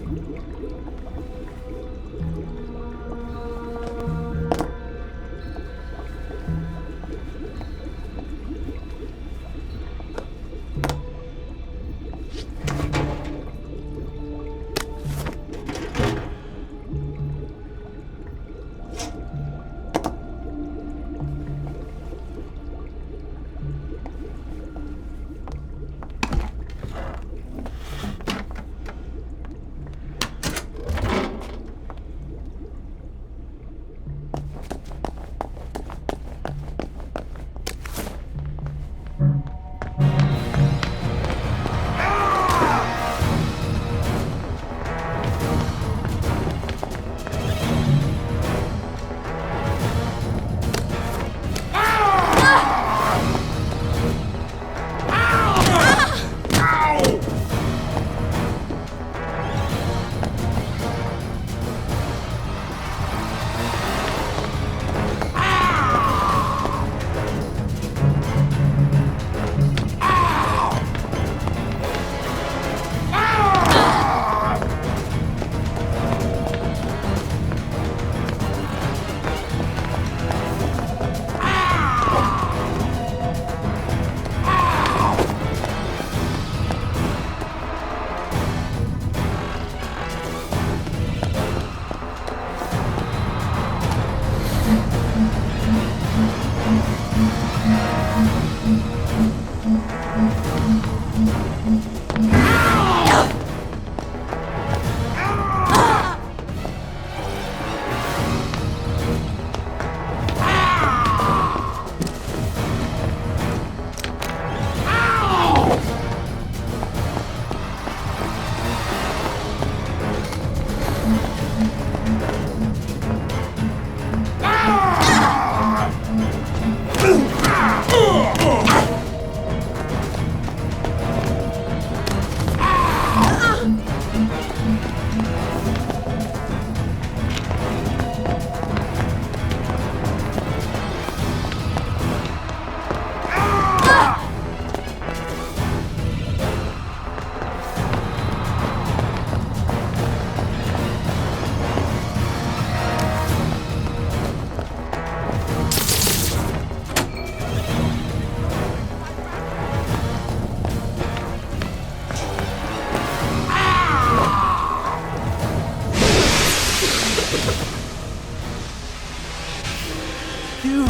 You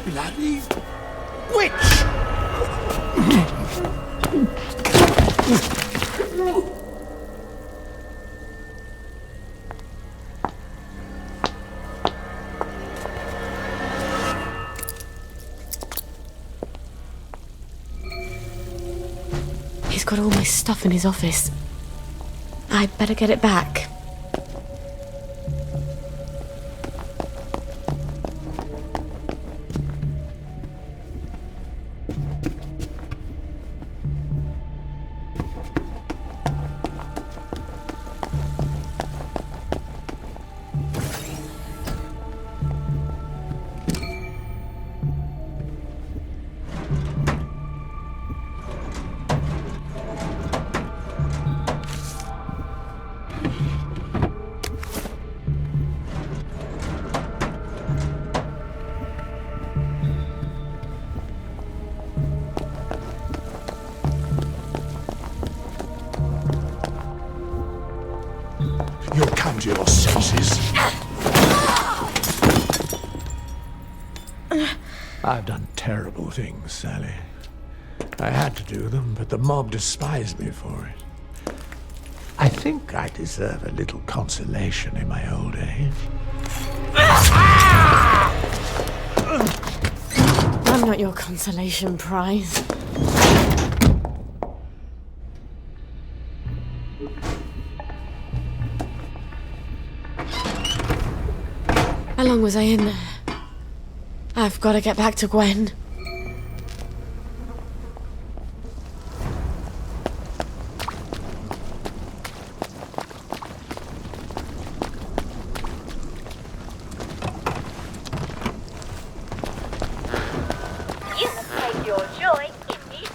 bloody witch! He's got all my stuff in his office. I'd better get it back. You'll come to your senses. I've done terrible things, Sally. I had to do them, but the mob despised me for it. I think I deserve a little consolation in my old age. I'm not your consolation prize. How long was I in there? I've got to get back to Gwen. You can take your joy in you.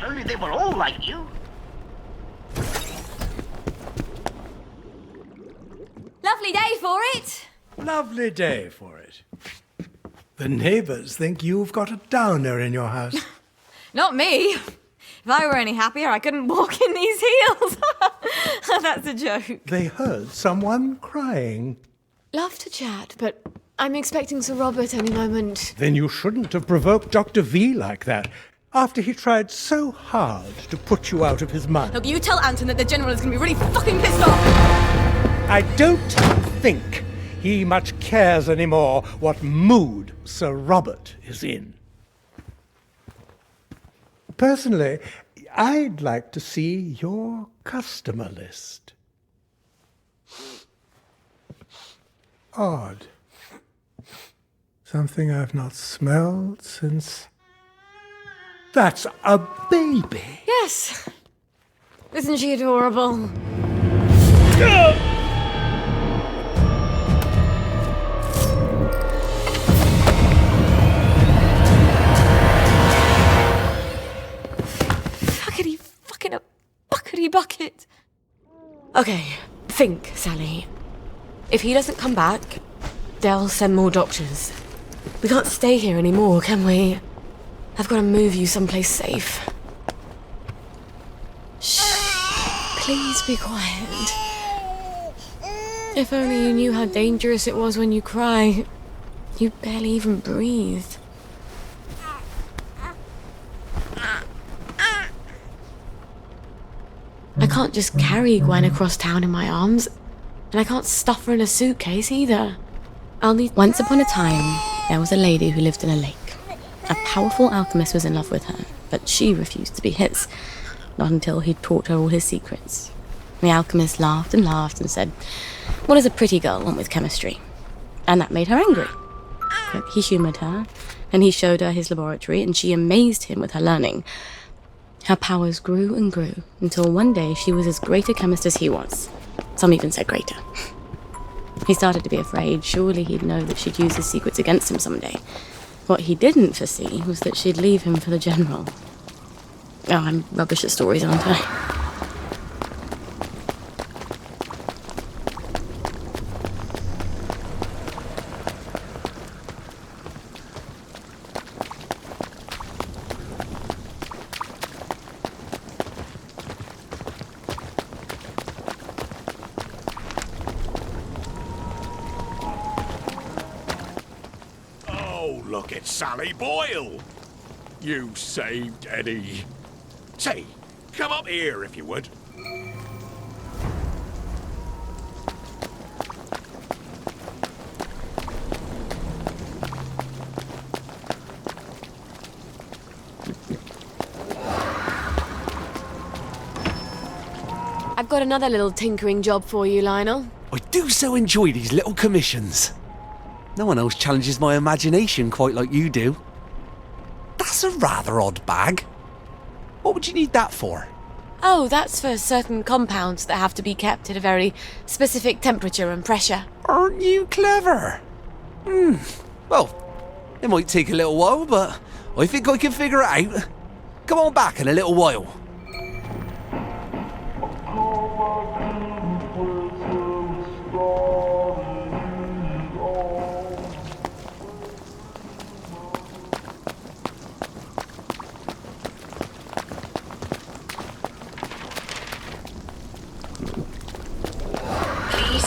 Only they were all like you. Lovely day for it. Lovely day for it. The neighbors think you've got a downer in your house. Not me. If I were any happier, I couldn't walk in these heels. That's a joke. They heard someone crying. Love to chat, but I'm expecting Sir Robert any moment. Then you shouldn't have provoked Dr. V like that, after he tried so hard to put you out of his mind. Look, you tell Anton that the General is going to be really fucking pissed off. I don't think he much cares anymore what mood Sir Robert is in. Personally, I'd like to see your customer list. Odd. Something I've not smelled since... That's a baby! Yes. Isn't she adorable? Fuckity fucking a buckety bucket. Okay, think, Sally. If he doesn't come back, they'll send more doctors. We can't stay here anymore, can we? I've got to move you someplace safe. Shh. Please be quiet. If only you knew how dangerous it was when you cry. You barely even breathe. I can't just carry Gwen across town in my arms, and I can't stuff her in a suitcase either. I'll need... Once upon a time, there was a lady who lived in a lake. A powerful alchemist was in love with her, but she refused to be his, not until he'd taught her all his secrets. The alchemist laughed and said, "What does a pretty girl want with chemistry?" And that made her angry. But he humoured her and he showed her his laboratory, and she amazed him with her learning. Her powers grew and grew, until one day she was as great a chemist as he was. Some even said greater. He started to be afraid. Surely he'd know that she'd use his secrets against him someday. What he didn't foresee was that she'd leave him for the General. Oh, I'm rubbish at stories, aren't I? Look at Sally Boyle! You saved Eddie. Say, come up here if you would. I've got another little tinkering job for you, Lionel. I do so enjoy these little commissions. No one else challenges my imagination quite like you do. That's a rather odd bag. What would you need that for? Oh, that's for certain compounds that have to be kept at a very specific temperature and pressure. Aren't you clever? Well, it might take a little while, but I think I can figure it out. Come on back in a little while.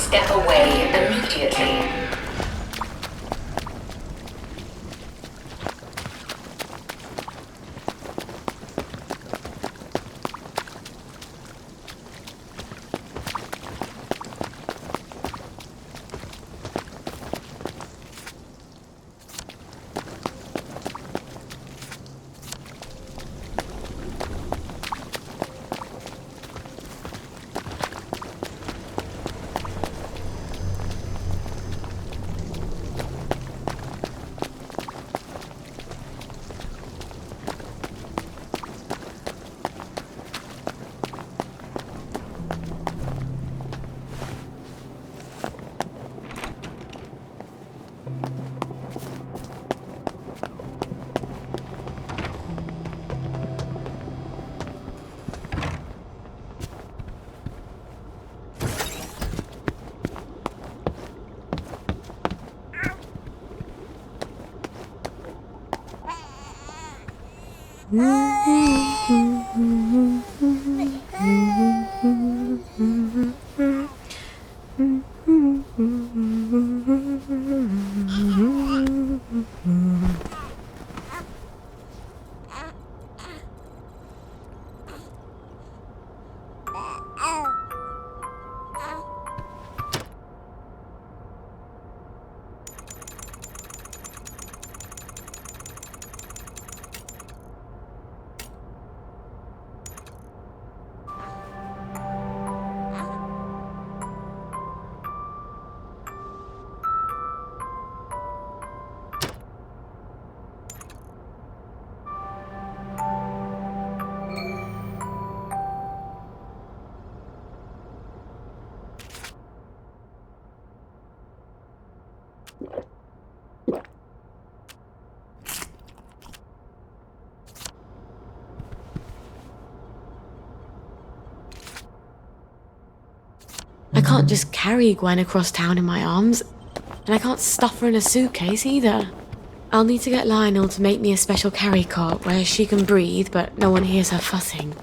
Step away immediately. I can't just carry Gwen across town in my arms, and I can't stuff her in a suitcase either. I'll need to get Lionel to make me a special carry cart where she can breathe but no one hears her fussing.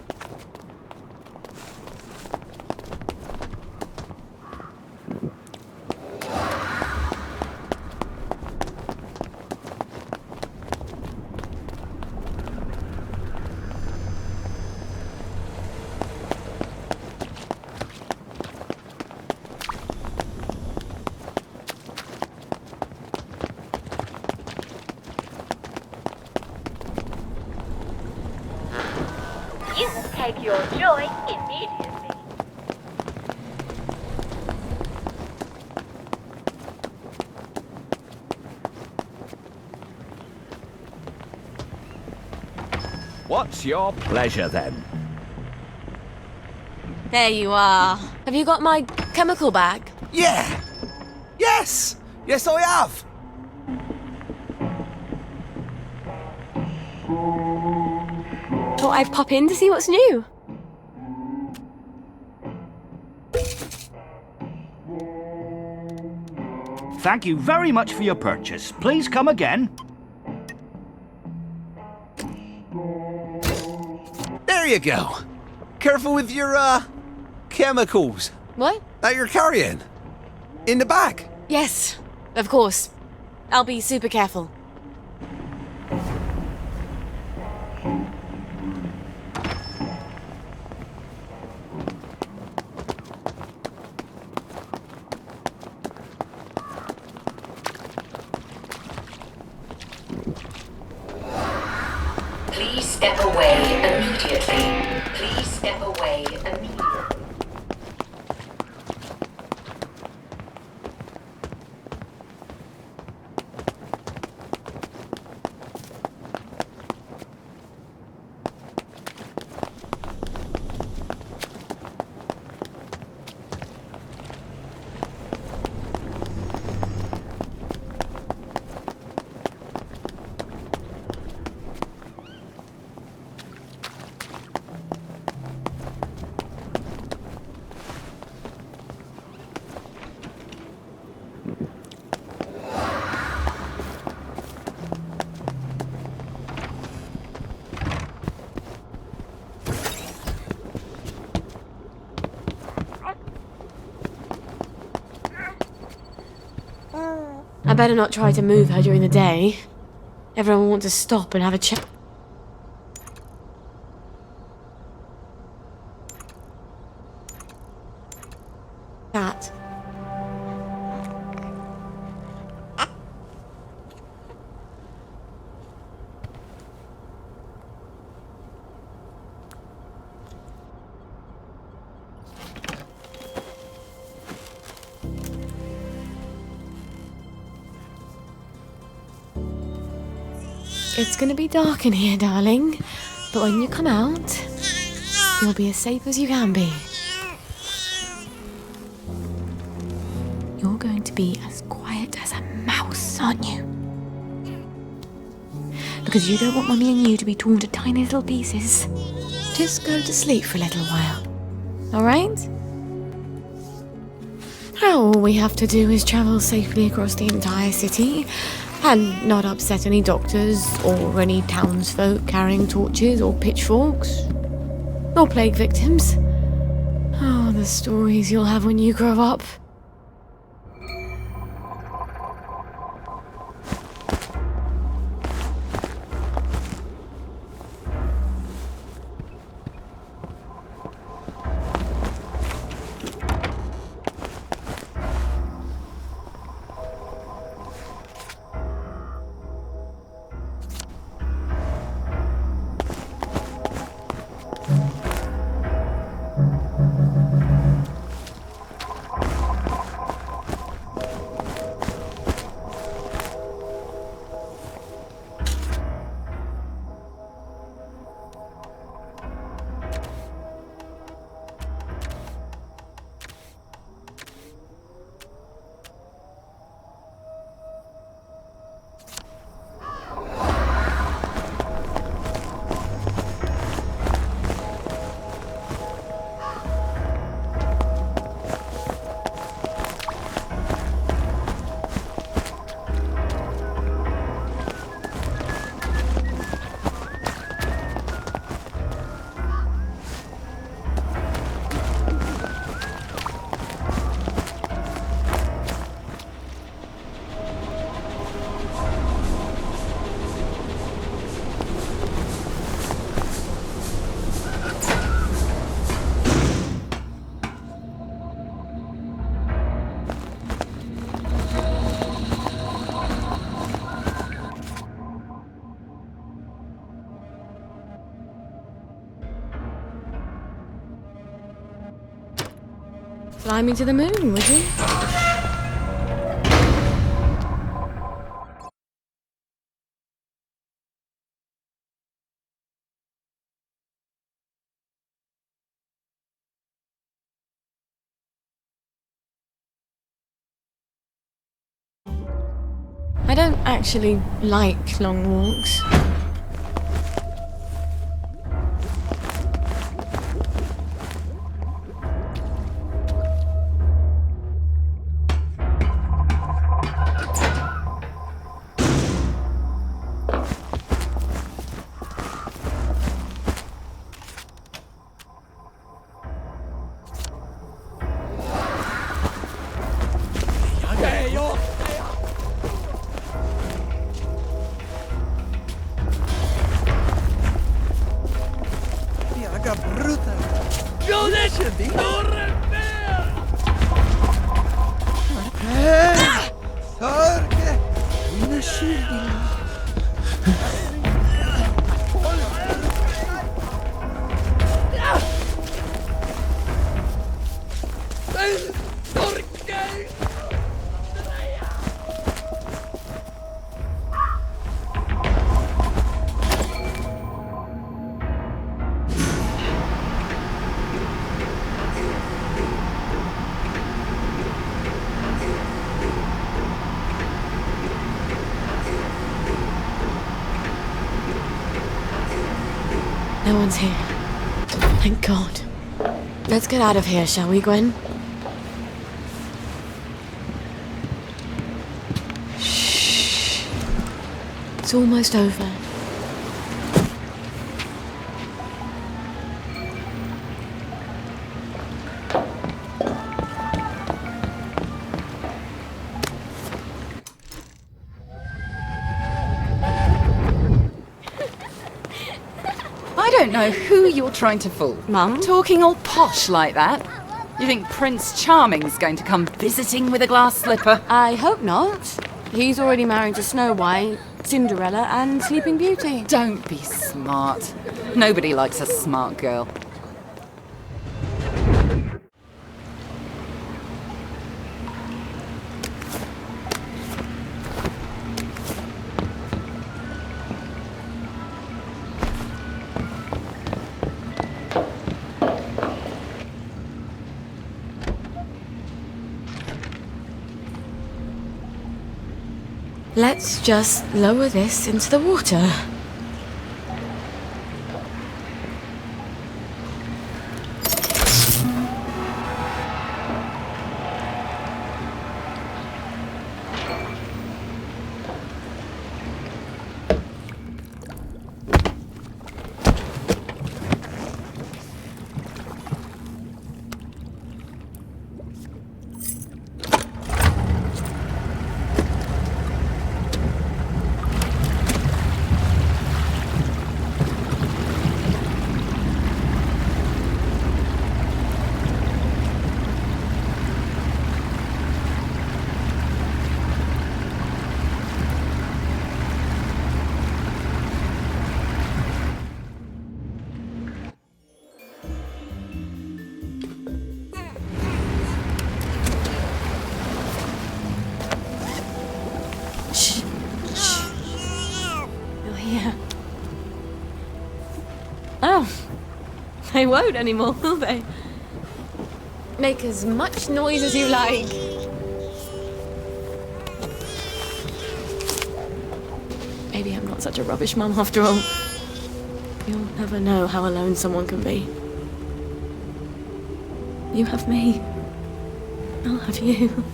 You will take your joy immediately. What's your pleasure, then? There you are. Have you got my chemical bag? Yeah! Yes! Yes, I have! Thought I'd pop in to see what's new. Thank you very much for your purchase. Please come again. There you go. Careful with your, chemicals. What? That you're carrying. In the bag. Yes, of course. I'll be super careful. Please step away immediately. Please step away immediately. I better not try to move her during the day. Everyone will want to stop and have a chat. That. It's gonna be dark in here, darling. But when you come out, you'll be as safe as you can be. You're going to be as quiet as a mouse, aren't you? Because you don't want Mummy and you to be torn to tiny little pieces. Just go to sleep for a little while. Alright? All we have to do is travel safely across the entire city and not upset any doctors or any townsfolk carrying torches or pitchforks or plague victims. Oh, the stories you'll have when you grow up. Fly me to the moon, would you? I don't actually like long walks. No one's here. Thank God. Let's get out of here, shall we, Gwen? Shh. It's almost over. I don't know who you're trying to fool. Mum? Talking all posh like that. You think Prince Charming's going to come visiting with a glass slipper? I hope not. He's already married to Snow White, Cinderella, and Sleeping Beauty. Don't be smart. Nobody likes a smart girl. Let's just lower this into the water. Oh, they won't anymore, will they? Make as much noise as you like. Maybe I'm not such a rubbish mum after all. You'll never know how alone someone can be. You have me. I'll have you.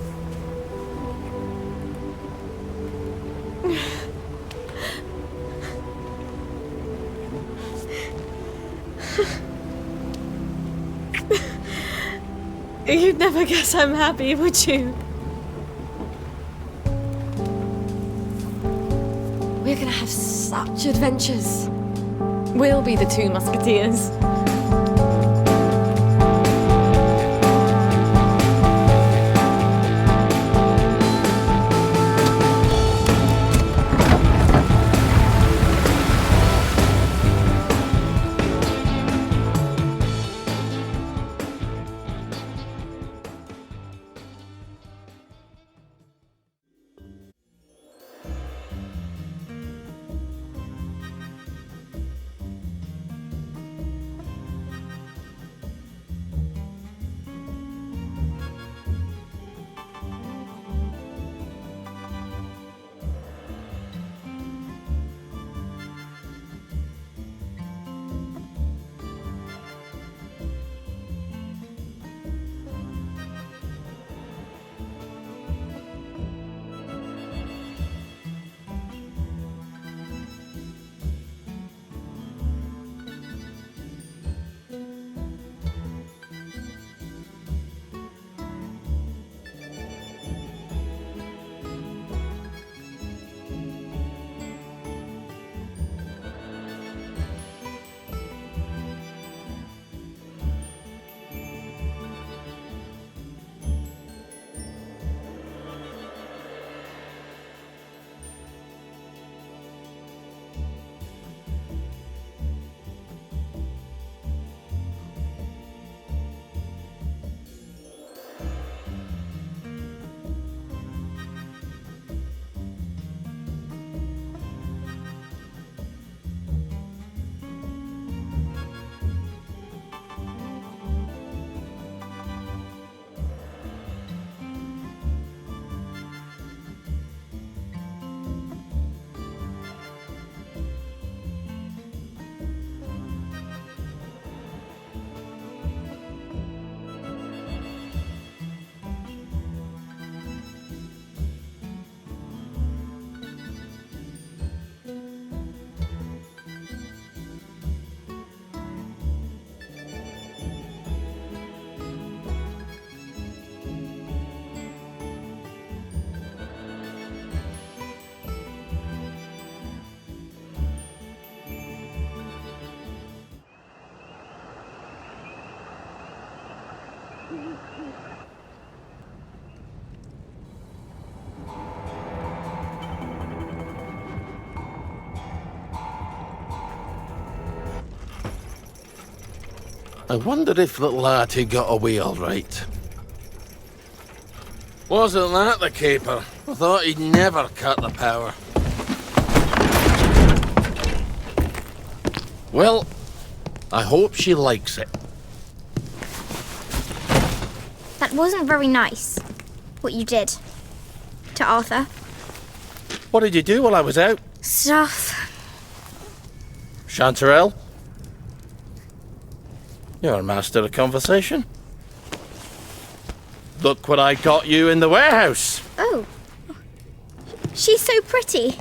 You'd never guess I'm happy, would you? We're gonna have such adventures. We'll be the two musketeers. I wonder if little Artie got away all right. Wasn't that the caper? I thought he'd never cut the power. Well, I hope she likes it. That wasn't very nice, what you did to Arthur. What did you do while I was out? Stuff. Chanterelle? You're a master of conversation. Look what I got you in the warehouse. Oh. She's so pretty.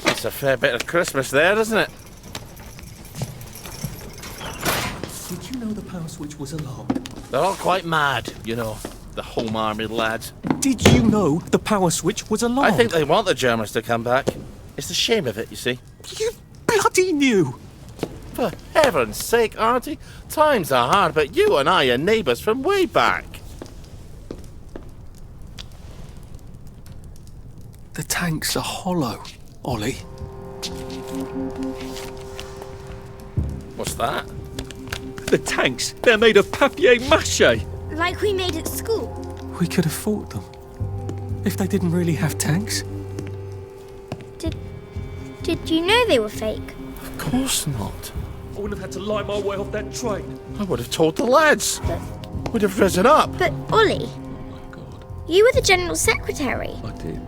It's a fair bit of Christmas there, isn't it? Did you know the power switch was alarmed? They're all quite mad, you know, the Home Army lads. Did you know the power switch was alarmed? I think they want the Germans to come back. It's the shame of it, you see. You bloody knew! For heaven's sake, Artie, times are hard, but you and I are neighbours from way back. The tanks are hollow, Ollie. What's that? The tanks, they're made of papier-mâché. Like we made at school. We could have fought them. If they didn't really have tanks. Did you know they were fake? Of course not. I wouldn't have had to lie my way off that train. I would have told the lads. Would have risen up. But Ollie, you were the General Secretary. I did.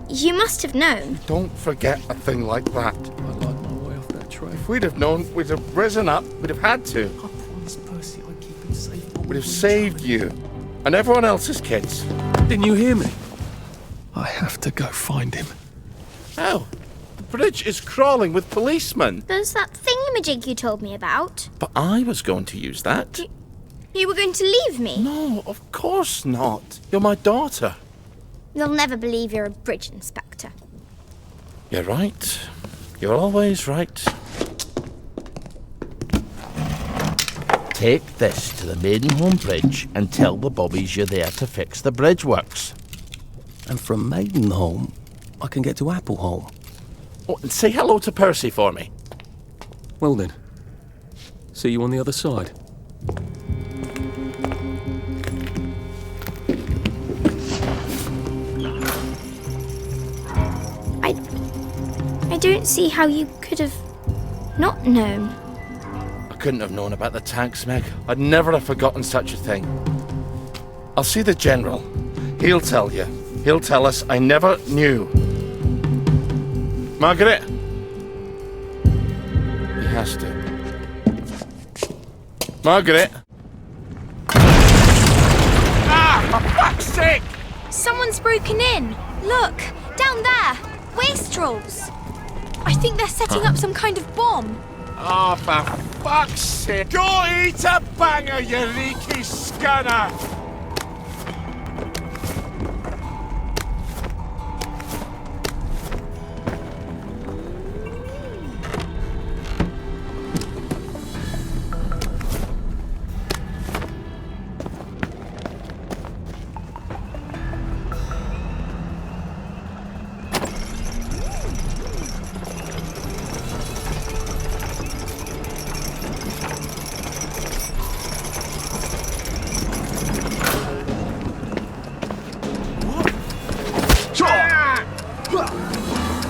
You must have known. Don't forget a thing like that. I lied my way off that train. If we'd have known, we'd have risen up. We'd have had to. I promised Percy I'd keep him safe. We'd have saved you. And everyone else's kids. Didn't you hear me? I have to go find him. How? The bridge is crawling with policemen. There's that thingamajig you told me about. But I was going to use that. You were going to leave me? No, of course not. You're my daughter. They'll never believe you're a bridge inspector. You're right. You're always right. Take this to the Maidenholm Bridge and tell the bobbies you're there to fix the bridge works. And from Maidenholm, I can get to Appleholm. Oh, and say hello to Percy for me. Well then, see you on the other side. I don't see how you could have not known. I couldn't have known about the tanks, Meg. I'd never have forgotten such a thing. I'll see the General. He'll tell you. He'll tell us I never knew. Margaret! He has to. Margaret! Ah, for fuck's sake! Someone's broken in. Look, down there. Wastrels. I think they're setting up some kind of bomb. Oh, for fuck's sake. Go eat a banger, you leaky scunner!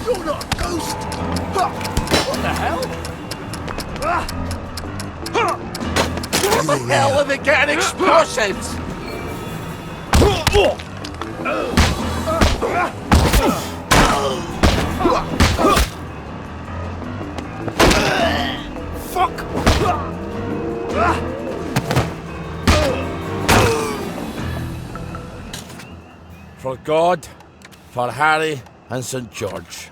You're not a ghost! What the hell? What the hell are they getting explosives? Fuck! For God, for Harry and St. George.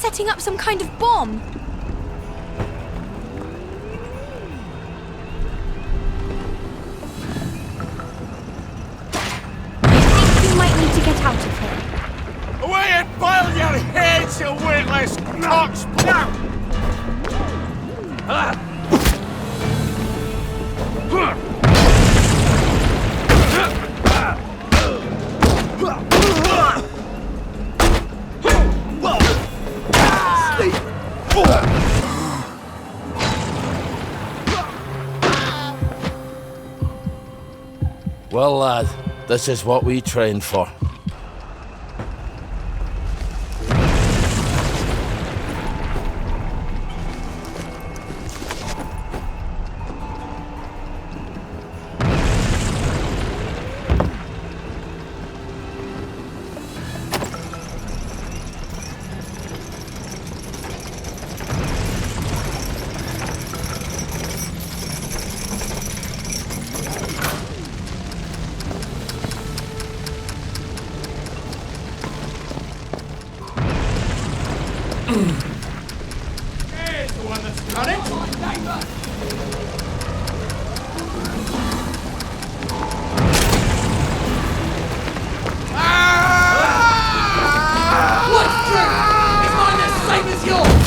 setting up some kind of bomb. I think we might need to get out of here. Away and boil your heads, you witless cocks! Well, lad, this is what we trained for. Here's the one that's got it. What's true? Is mine the same as yours?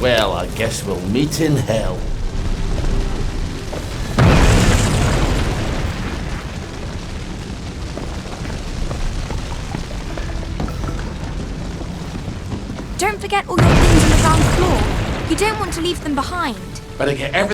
Well, I guess we'll meet in hell. Don't forget all your things on the ground floor. You don't want to leave them behind. Better get everything.